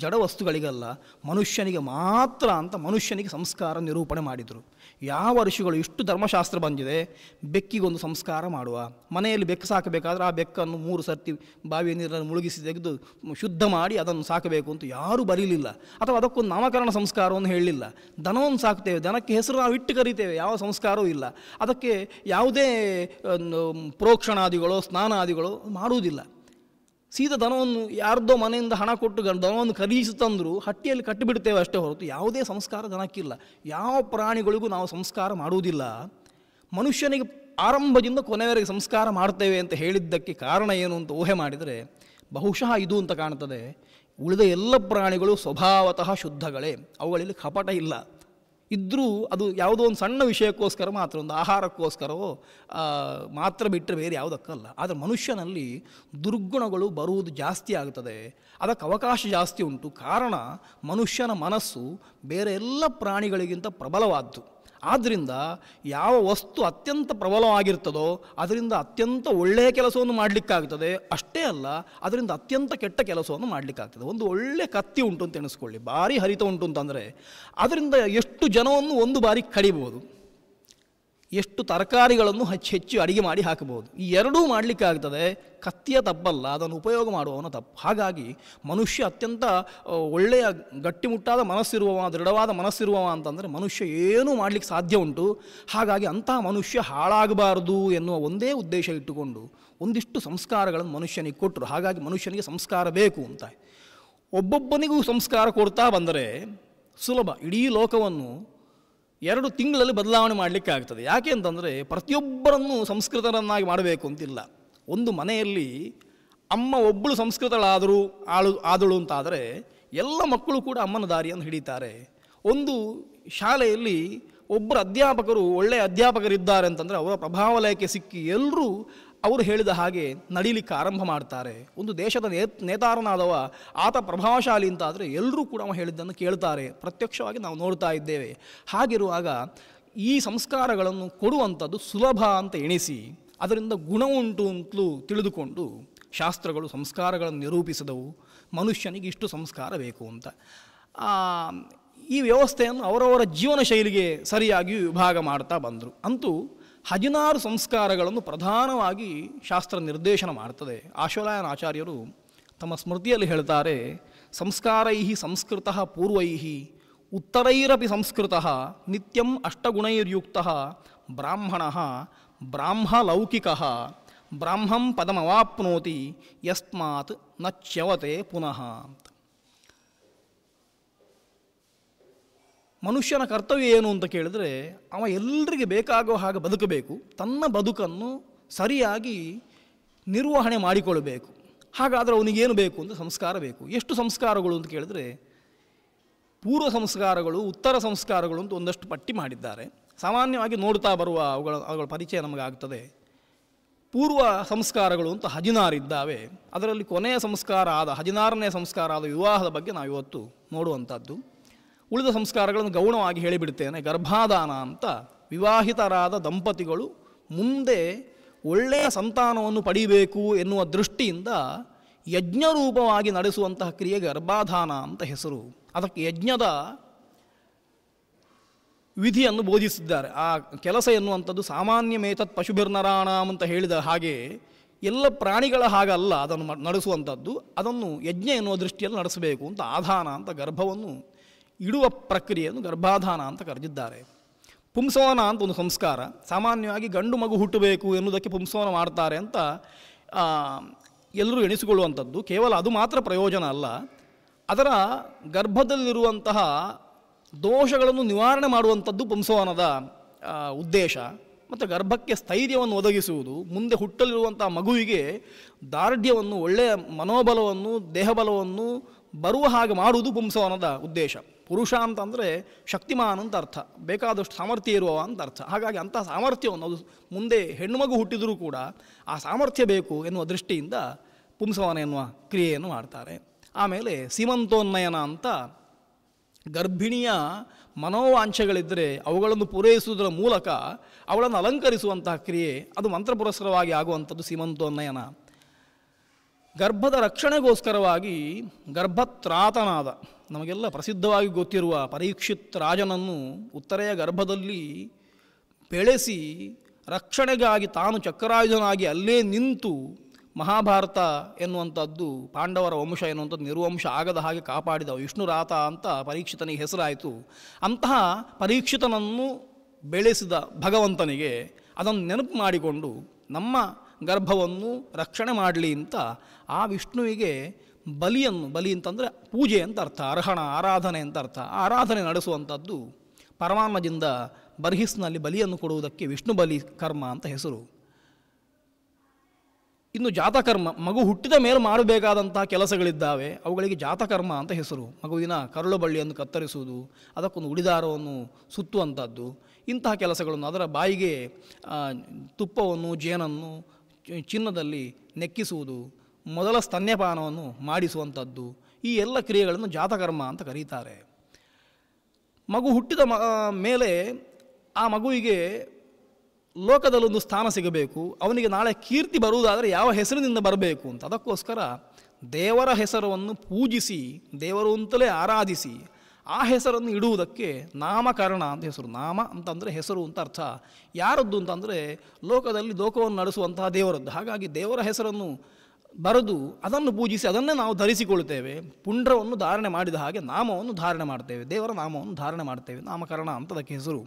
ಜಡ ವಸ್ತುಗಳಿಗಲ್ಲ, ಮನುಷ್ಯನಿಗೆ ಮಾತ್ರ ಅಂತ ಮನುಷ್ಯನಿಗೆ ಸಂಸ್ಕಾರ ನಿರೂಪಣೆ ಮಾಡಿದರು. ಯಾವ ಋಷಿಗಳು, ಇಷ್ಟು ಧರ್ಮಶಾಸ್ತ್ರ ಬಂದಿದೆ, ಬೆಕ್ಕಿಗೊಂದು ಸಂಸ್ಕಾರ ಮಾಡುವ, ಮನೆಯಲ್ಲಿ ಬೆಕ್ಕು ಸಾಕಬೇಕಾದ್ರೆ ಆ ಬೆಕ್ಕನ್ನು 3 ಸರ್ತಿ ಬಾವಿಯ ನೀರನ್ನು ಮುಳುಗಿಸಿ ತೆಗೆದು ಶುದ್ಧ ಮಾಡಿ ಅದನ್ನು ಸಾಕಬೇಕು ಅಂತ ಯಾರೂ ಬರೀಲಿಲ್ಲ. ಅಥವಾ ಅದಕ್ಕೊಂದು ನಾಮಕರಣ ಸಂಸ್ಕಾರವನ್ನು ಹೇಳಲಿಲ್ಲ. ದನವನ್ನು ಸಾಕ್ತೇವೆ, ದನಕ್ಕೆ ಹೆಸರು ನಾವು ಇಟ್ಟು ಕರಿತೇವೆ, ಯಾವ ಸಂಸ್ಕಾರವೂ ಇಲ್ಲ. ಅದಕ್ಕೆ ಯಾವುದೇ ಪ್ರೋಕ್ಷಣಾದಿಗಳೋ ಸ್ನಾನಾದಿಗಳೋ ಮಾಡುವುದಿಲ್ಲ. ಸೀದಾ ದನವನ್ನು ಯಾರ್ದೋ ಮನೆಯಿಂದ ಹಣ ಕೊಟ್ಟು ದನವನ್ನು ಖರೀದಿಸಿ ತಂದರೂ ಹಟ್ಟಿಯಲ್ಲಿ ಕಟ್ಟಿಬಿಡ್ತೇವೆ ಅಷ್ಟೇ ಹೊರತು ಯಾವುದೇ ಸಂಸ್ಕಾರ ದನಕ್ಕಿಲ್ಲ. ಯಾವ ಪ್ರಾಣಿಗಳಿಗೂ ನಾವು ಸಂಸ್ಕಾರ ಮಾಡುವುದಿಲ್ಲ. ಮನುಷ್ಯನಿಗೆ ಆರಂಭದಿಂದ ಕೊನೆಯವರೆಗೆ ಸಂಸ್ಕಾರ ಮಾಡ್ತೇವೆ ಅಂತ ಹೇಳಿದ್ದಕ್ಕೆ ಕಾರಣ ಏನು ಅಂತ ಊಹೆ ಮಾಡಿದರೆ ಬಹುಶಃ ಇದು ಅಂತ ಕಾಣ್ತದೆ. ಉಳಿದ ಎಲ್ಲ ಪ್ರಾಣಿಗಳು ಸ್ವಭಾವತಃ ಶುದ್ಧಗಳೇ, ಅವುಗಳಲ್ಲಿ ಕಪಟ ಇಲ್ಲ. ಇದ್ದರೂ ಅದು ಯಾವುದೋ ಒಂದು ಸಣ್ಣ ವಿಷಯಕ್ಕೋಸ್ಕರ ಮಾತ್ರ, ಒಂದು ಆಹಾರಕ್ಕೋಸ್ಕರವೋ ಮಾತ್ರ ಬಿಟ್ಟರೆ ಬೇರೆ ಯಾವುದಕ್ಕಲ್ಲ. ಆದರೆ ಮನುಷ್ಯನಲ್ಲಿ ದುರ್ಗುಣಗಳು ಬರುವುದು ಜಾಸ್ತಿ ಆಗುತ್ತದೆ, ಅದಕ್ಕೆ ಅವಕಾಶ ಜಾಸ್ತಿ ಉಂಟು. ಕಾರಣ ಮನುಷ್ಯನ ಮನಸ್ಸು ಬೇರೆ ಎಲ್ಲ ಪ್ರಾಣಿಗಳಿಗಿಂತ ಪ್ರಬಲವಾದ್ದು. ಆದ್ದರಿಂದ ಯಾವ ವಸ್ತು ಅತ್ಯಂತ ಪ್ರಬಲವಾಗಿರ್ತದೋ ಅದರಿಂದ ಅತ್ಯಂತ ಒಳ್ಳೆಯ ಕೆಲಸವನ್ನು ಮಾಡಲಿಕ್ಕಾಗ್ತದೆ. ಅಷ್ಟೇ ಅಲ್ಲ, ಅದರಿಂದ ಅತ್ಯಂತ ಕೆಟ್ಟ ಕೆಲಸವನ್ನು ಮಾಡಲಿಕ್ಕಾಗ್ತದೆ. ಒಂದು ಒಳ್ಳೆ ಕತ್ತಿ ಉಂಟು ಅಂತ ಎಣಿಸ್ಕೊಳ್ಳಿ, ಭಾರಿ ಹರಿತ ಉಂಟು ಅಂತಂದರೆ ಅದರಿಂದ ಎಷ್ಟು ಜನವನ್ನು ಒಂದು ಬಾರಿ ಕಡಿಬೋದು, ಎಷ್ಟು ತರಕಾರಿಗಳನ್ನು ಹೆಚ್ಚು ಅಡಿಗೆ ಮಾಡಿ ಹಾಕಬಹುದು. ಈ ಎರಡೂ ಮಾಡಲಿಕ್ಕಾಗ್ತದೆ. ಕತ್ತಿಯ ತಪ್ಪಲ್ಲ, ಅದನ್ನು ಉಪಯೋಗ ಮಾಡುವವನ ತಪ್ಪು. ಹಾಗಾಗಿ ಮನುಷ್ಯ ಅತ್ಯಂತ ಒಳ್ಳೆಯ ಗಟ್ಟಿಮುಟ್ಟಾದ ಮನಸ್ಸಿರುವವ, ದೃಢವಾದ ಮನಸ್ಸಿರುವವ ಅಂತಂದರೆ ಮನುಷ್ಯ ಏನೂ ಮಾಡಲಿಕ್ಕೆ ಸಾಧ್ಯ ಉಂಟು. ಹಾಗಾಗಿ ಅಂತಹ ಮನುಷ್ಯ ಹಾಳಾಗಬಾರದು ಎನ್ನುವ ಒಂದೇ ಉದ್ದೇಶ ಇಟ್ಟುಕೊಂಡು ಒಂದಿಷ್ಟು ಸಂಸ್ಕಾರಗಳನ್ನು ಮನುಷ್ಯನಿಗೆ ಕೊಟ್ಟರು. ಹಾಗಾಗಿ ಮನುಷ್ಯನಿಗೆ ಸಂಸ್ಕಾರ ಬೇಕು ಅಂತ ಒಬ್ಬೊಬ್ಬನಿಗೂ ಸಂಸ್ಕಾರ ಕೊಡ್ತಾ ಬಂದರೆ ಸುಲಭ. ಇಡೀ ಲೋಕವನ್ನು 2 ತಿಂಗಳಲ್ಲಿ ಬದಲಾವಣೆ ಮಾಡಲಿಕ್ಕೆ ಆಗ್ತದೆ. ಯಾಕೆ ಅಂತಂದರೆ ಪ್ರತಿಯೊಬ್ಬರನ್ನು ಸಂಸ್ಕೃತರನ್ನಾಗಿ ಮಾಡಬೇಕು ಅಂತಿಲ್ಲ. ಒಂದು ಮನೆಯಲ್ಲಿ ಅಮ್ಮ ಒಬ್ಬಳು ಆದಳು ಅಂತಾದರೆ ಎಲ್ಲ ಮಕ್ಕಳು ಕೂಡ ಅಮ್ಮನ ದಾರಿಯನ್ನು ಹಿಡಿತಾರೆ. ಒಂದು ಶಾಲೆಯಲ್ಲಿ ಒಬ್ಬರು ಅಧ್ಯಾಪಕರು ಒಳ್ಳೆಯ ಅಧ್ಯಾಪಕರಿದ್ದಾರೆ ಅಂತಂದರೆ ಅವರ ಪ್ರಭಾವಲಯಕ್ಕೆ ಸಿಕ್ಕಿ ಎಲ್ಲರೂ ಅವರು ಹೇಳಿದ ಹಾಗೆ ನಡೀಲಿಕ್ಕೆ ಆರಂಭ ಮಾಡ್ತಾರೆ. ಒಂದು ದೇಶದ ನೇತಾರನಾದವ ಆತ ಪ್ರಭಾವಶಾಲಿ ಅಂತಾದರೆ ಎಲ್ಲರೂ ಕೂಡ ಅವ ಹೇಳಿದ್ದನ್ನು ಕೇಳ್ತಾರೆ. ಪ್ರತ್ಯಕ್ಷವಾಗಿ ನಾವು ನೋಡ್ತಾ ಇದ್ದೇವೆ. ಹಾಗಿರುವಾಗ ಈ ಸಂಸ್ಕಾರಗಳನ್ನು ಕೊಡುವಂಥದ್ದು ಸುಲಭ ಅಂತ ಎಣಿಸಿ ಅದರಿಂದ ಗುಣ ಉಂಟು ಅಂತಲೂ ತಿಳಿದುಕೊಂಡು ಶಾಸ್ತ್ರಗಳು ಸಂಸ್ಕಾರಗಳನ್ನು ನಿರೂಪಿಸಿದವು. ಮನುಷ್ಯನಿಗೆ ಇಷ್ಟು ಸಂಸ್ಕಾರ ಬೇಕು ಅಂತ. ಈ ವ್ಯವಸ್ಥೆಯನ್ನು ಅವರವರ ಜೀವನ ಶೈಲಿಗೆ ಸರಿಯಾಗಿ ವಿಭಾಗ ಮಾಡ್ತಾ ಬಂದರು. ಅಂತೂ 16 ಸಂಸ್ಕಾರಗಳನ್ನು ಪ್ರಧಾನವಾಗಿ ಶಾಸ್ತ್ರ ನಿರ್ದೇಶನ ಮಾಡ್ತದೆ. ಆಶ್ವಲಾಯನ ಆಚಾರ್ಯರು ತಮ್ಮ ಸ್ಮೃತಿಯಲ್ಲಿ ಹೇಳ್ತಾರೆ, ಸಂಸ್ಕಾರೈ ಸಂಸ್ಕೃತ ಪೂರ್ವೈ ಉತ್ತರೈರಪಿ ಸಂಸ್ಕೃತ ನಿತ್ಯಂ ಅಷ್ಟಗುಣೈರ್ಯುಕ್ತ ಬ್ರಾಹ್ಮಣ ಬ್ರಾಹ್ಮಲೌಕಿಕ ಬ್ರಾಹ್ಮಂ ಪದಮವಾಪ್ನೋತಿ ಯಸ್ಮಾತ್ ನ ಚ್ಯವತೆ ಪುನಃ ಅಂತ. ಮನುಷ್ಯನ ಕರ್ತವ್ಯ ಏನು ಅಂತ ಕೇಳಿದ್ರೆ, ಅವ ಎಲ್ರಿಗೆ ಬೇಕಾಗೋ ಹಾಗೆ ಬದುಕಬೇಕು, ತನ್ನ ಬದುಕನ್ನು ಸರಿಯಾಗಿ ನಿರ್ವಹಣೆ ಮಾಡಿಕೊಳ್ಳಬೇಕು. ಹಾಗಾದರೆ ಅವನಿಗೇನು ಬೇಕು ಅಂದರೆ ಸಂಸ್ಕಾರ ಬೇಕು. ಎಷ್ಟು ಸಂಸ್ಕಾರಗಳು ಅಂತ ಕೇಳಿದ್ರೆ, ಪೂರ್ವ ಸಂಸ್ಕಾರಗಳು, ಉತ್ತರ ಸಂಸ್ಕಾರಗಳು ಅಂತ ಒಂದಷ್ಟು ಪಟ್ಟಿ ಮಾಡಿದ್ದಾರೆ. ಸಾಮಾನ್ಯವಾಗಿ ನೋಡ್ತಾ ಬರುವ ಅವುಗಳ ಪರಿಚಯ ನಮಗಾಗ್ತದೆ. ಪೂರ್ವ ಸಂಸ್ಕಾರಗಳು ಅಂತ 16 ಇದ್ದಾವೆ. ಅದರಲ್ಲಿ ಕೊನೆಯ ಸಂಸ್ಕಾರ ಆದ 16ನೇ ಸಂಸ್ಕಾರ ಆದ ವಿವಾಹದ ಬಗ್ಗೆ ನಾವು ಇವತ್ತು ನೋಡುವಂಥದ್ದು. ಉಳಿದ ಸಂಸ್ಕಾರಗಳನ್ನು ಗೌಣವಾಗಿ ಹೇಳಿಬಿಡ್ತೇನೆ. ಗರ್ಭಾಧಾನ ಅಂತ ವಿವಾಹಿತರಾದ ದಂಪತಿಗಳು ಮುಂದೆ ಒಳ್ಳೆಯ ಸಂತಾನವನ್ನು ಪಡಿಬೇಕು ಎನ್ನುವ ದೃಷ್ಟಿಯಿಂದ ಯಜ್ಞರೂಪವಾಗಿ ನಡೆಸುವಂತಹ ಕ್ರಿಯೆ ಗರ್ಭಾಧಾನ ಅಂತ ಹೆಸರು. ಅದಕ್ಕೆ ಯಜ್ಞದ ವಿಧಿಯನ್ನು ಬೋಧಿಸಿದ್ದಾರೆ. ಆ ಕೆಲಸ ಎನ್ನುವಂಥದ್ದು ಸಾಮಾನ್ಯಮೇತತ್ ಪಶುಭಿರ್ನರಾಣಾಂ ಅಂತ ಹೇಳಿದ ಹಾಗೆ ಎಲ್ಲ ಪ್ರಾಣಿಗಳ ಹಾಗಲ್ಲ ಅದನ್ನು ನಡೆಸುವಂಥದ್ದು. ಅದನ್ನು ಯಜ್ಞ ಎನ್ನುವ ದೃಷ್ಟಿಯಲ್ಲಿ ನಡೆಸಬೇಕು ಅಂತ ಆಧಾನ ಅಂತ ಗರ್ಭವನ್ನು ಇಡುವ ಪ್ರಕ್ರಿಯೆಯನ್ನು ಗರ್ಭಾಧಾನ ಅಂತ ಕರೆದಿದ್ದಾರೆ. ಪುಂಸವನ ಅಂತ ಒಂದು ಸಂಸ್ಕಾರ. ಸಾಮಾನ್ಯವಾಗಿ ಗಂಡು ಮಗು ಹುಟ್ಟಬೇಕು ಎನ್ನುವುದಕ್ಕೆ ಪುಂಸವನ ಮಾಡ್ತಾರೆ ಅಂತ ಎಲ್ಲರೂ ಎಣಿಸಿಕೊಳ್ಳುವಂಥದ್ದು. ಕೇವಲ ಅದು ಮಾತ್ರ ಪ್ರಯೋಜನ ಅಲ್ಲ, ಅದರ ಗರ್ಭದಲ್ಲಿರುವಂತಹ ದೋಷಗಳನ್ನು ನಿವಾರಣೆ ಮಾಡುವಂಥದ್ದು ಪುಂಸವನದ ಉದ್ದೇಶ. ಮತ್ತು ಗರ್ಭಕ್ಕೆ ಸ್ಥೈರ್ಯವನ್ನು ಒದಗಿಸುವುದು, ಮುಂದೆ ಹುಟ್ಟಲಿರುವಂಥ ಮಗುವಿಗೆ ದಾರ್ಢ್ಯವನ್ನು, ಒಳ್ಳೆಯ ಮನೋಬಲವನ್ನು, ದೇಹಬಲವನ್ನು ಬರುವ ಹಾಗೆ ಮಾಡುವುದು ಪುಂಸವನದ ಉದ್ದೇಶ. ಪುರುಷ ಅಂತಂದರೆ ಶಕ್ತಿಮಾನ್ ಅಂತ ಅರ್ಥ, ಬೇಕಾದಷ್ಟು ಸಾಮರ್ಥ್ಯ ಇರುವವ ಅಂತ ಅರ್ಥ. ಹಾಗಾಗಿ ಅಂಥ ಸಾಮರ್ಥ್ಯವನ್ನು, ಅದು ಮುಂದೆ ಹೆಣ್ಣು ಮಗು ಹುಟ್ಟಿದರೂ ಕೂಡ ಆ ಸಾಮರ್ಥ್ಯ ಬೇಕು ಎನ್ನುವ ದೃಷ್ಟಿಯಿಂದ ಪುಂಸವನ ಎನ್ನುವ ಕ್ರಿಯೆಯನ್ನು ಮಾಡ್ತಾರೆ. ಆಮೇಲೆ ಸೀಮಂತೋನ್ನಯನ ಅಂತ ಗರ್ಭಿಣಿಯ ಮನೋವಾಂಛೆಗಳಿದ್ದರೆ ಅವುಗಳನ್ನು ಪೂರೈಸುವುದರ ಮೂಲಕ ಅವಳನ್ನು ಅಲಂಕರಿಸುವಂತಹ ಕ್ರಿಯೆ, ಅದು ಮಂತ್ರಪುರಸ್ಸರವಾಗಿ ಆಗುವಂಥದ್ದು ಸೀಮಂತೋನ್ನಯನ. ಗರ್ಭದ ರಕ್ಷಣೆಗೋಸ್ಕರವಾಗಿ ಗರ್ಭತ್ರಾತನಾದ, ನಮಗೆಲ್ಲ ಪ್ರಸಿದ್ಧವಾಗಿ ಗೊತ್ತಿರುವ ಪರೀಕ್ಷಿತ್ ರಾಜನನ್ನು ಉತ್ತರೆಯ ಗರ್ಭದಲ್ಲಿ ಬೆಳೆಸಿ ರಕ್ಷಣೆಗಾಗಿ ತಾನು ಚಕ್ರಾಯುಧನಾಗಿ ಅಲ್ಲೇ ನಿಂತು ಮಹಾಭಾರತ ಎನ್ನುವಂಥದ್ದು, ಪಾಂಡವರ ವಂಶ ಎನ್ನುವಂಥದ್ದು ನಿರ್ವಂಶ ಆಗದ ಹಾಗೆ ಕಾಪಾಡಿದ ವಿಷ್ಣುರಾತ ಅಂತ ಪರೀಕ್ಷಿತನಿಗೆ ಹೆಸರಾಯಿತು. ಅಂತಹ ಪರೀಕ್ಷಿತನನ್ನು ಬೆಳೆಸಿದ ಭಗವಂತನಿಗೆ ಅದನ್ನು ನೆನಪು ಮಾಡಿಕೊಂಡು ನಮ್ಮ ಗರ್ಭವನ್ನು ರಕ್ಷಣೆ ಮಾಡಲಿ ಅಂತ ಆ ವಿಷ್ಣುವಿಗೆ ಬಲಿ ಅಂತಂದರೆ ಪೂಜೆ ಅಂತ ಅರ್ಥ, ಅರ್ಹಣ ಆರಾಧನೆ ಅಂತ ಅರ್ಥ. ಆ ಆರಾಧನೆ ನಡೆಸುವಂಥದ್ದು ಪರಮಾನ್ನದಿಂದ ಬರ್ಹಿಸ್ನಲ್ಲಿ ಬಲಿಯನ್ನು ಕೊಡುವುದಕ್ಕೆ ವಿಷ್ಣು ಬಲಿ ಕರ್ಮ ಅಂತ ಹೆಸರು. ಇನ್ನು ಜಾತಕರ್ಮ, ಮಗು ಹುಟ್ಟಿದ ಮೇಲೆ ಮಾಡಬೇಕಾದಂತಹ ಕೆಲಸಗಳಿದ್ದಾವೆ, ಅವುಗಳಿಗೆ ಜಾತಕರ್ಮ ಅಂತ ಹೆಸರು. ಮಗುವಿನ ಕರುಳು ಬಳ್ಳಿಯನ್ನು ಕತ್ತರಿಸುವುದು, ಅದಕ್ಕೊಂದು ಉಡಿದಾರವನ್ನು ಸುತ್ತುವಂಥದ್ದು, ಇಂತಹ ಕೆಲಸಗಳನ್ನು, ಅದರ ಬಾಯಿಗೆ ತುಪ್ಪವನ್ನು, ಜೇನನ್ನು ಚಿನ್ನದಲ್ಲಿ ನೆಕ್ಕಿಸುವುದು, ಮೊದಲ ಸ್ತನ್ಯಪಾನವನ್ನು ಮಾಡಿಸುವಂಥದ್ದು, ಈ ಎಲ್ಲ ಕ್ರಿಯೆಗಳನ್ನು ಜಾತಕರ್ಮ ಅಂತ ಕರೀತಾರೆ. ಮಗು ಹುಟ್ಟಿದ ಮೇಲೆ ಆ ಮಗುವಿಗೆ ಲೋಕದಲ್ಲೊಂದು ಸ್ಥಾನ ಸಿಗಬೇಕು, ಅವನಿಗೆ ನಾಳೆ ಕೀರ್ತಿ ಬರುವುದಾದರೆ ಯಾವ ಹೆಸರಿನಿಂದ ಬರಬೇಕು ಅಂತ. ಅದಕ್ಕೋಸ್ಕರ ದೇವರ ಹೆಸರನ್ನು ಪೂಜಿಸಿ, ದೇವರು ಅಂತಲೇ ಆರಾಧಿಸಿ ಆ ಹೆಸರನ್ನು ಇಡುವುದಕ್ಕೆ ನಾಮಕರಣ ಅಂತ ಹೆಸರು. ನಾಮ ಅಂತಂದರೆ ಹೆಸರು ಅಂತ ಅರ್ಥ. ಯಾರದ್ದು ಅಂತಂದರೆ ಲೋಕದಲ್ಲಿ ಲೋಕವನ್ನು ನಡೆಸುವಂತಹ ದೇವರದ್ದು. ಹಾಗಾಗಿ ದೇವರ ಹೆಸರನ್ನು ಬರೆದು ಅದನ್ನು ಪೂಜಿಸಿ ಅದನ್ನೇ ನಾವು ಧರಿಸಿಕೊಳ್ತೇವೆ. ಪುಂಡ್ರವನ್ನು ಧಾರಣೆ ಮಾಡಿದ ಹಾಗೆ ನಾಮವನ್ನು ಧಾರಣೆ ಮಾಡ್ತೇವೆ, ದೇವರ ನಾಮವನ್ನು ಧಾರಣೆ ಮಾಡ್ತೇವೆ, ನಾಮಕರಣ ಅಂತ ಅದಕ್ಕೆ ಹೆಸರು.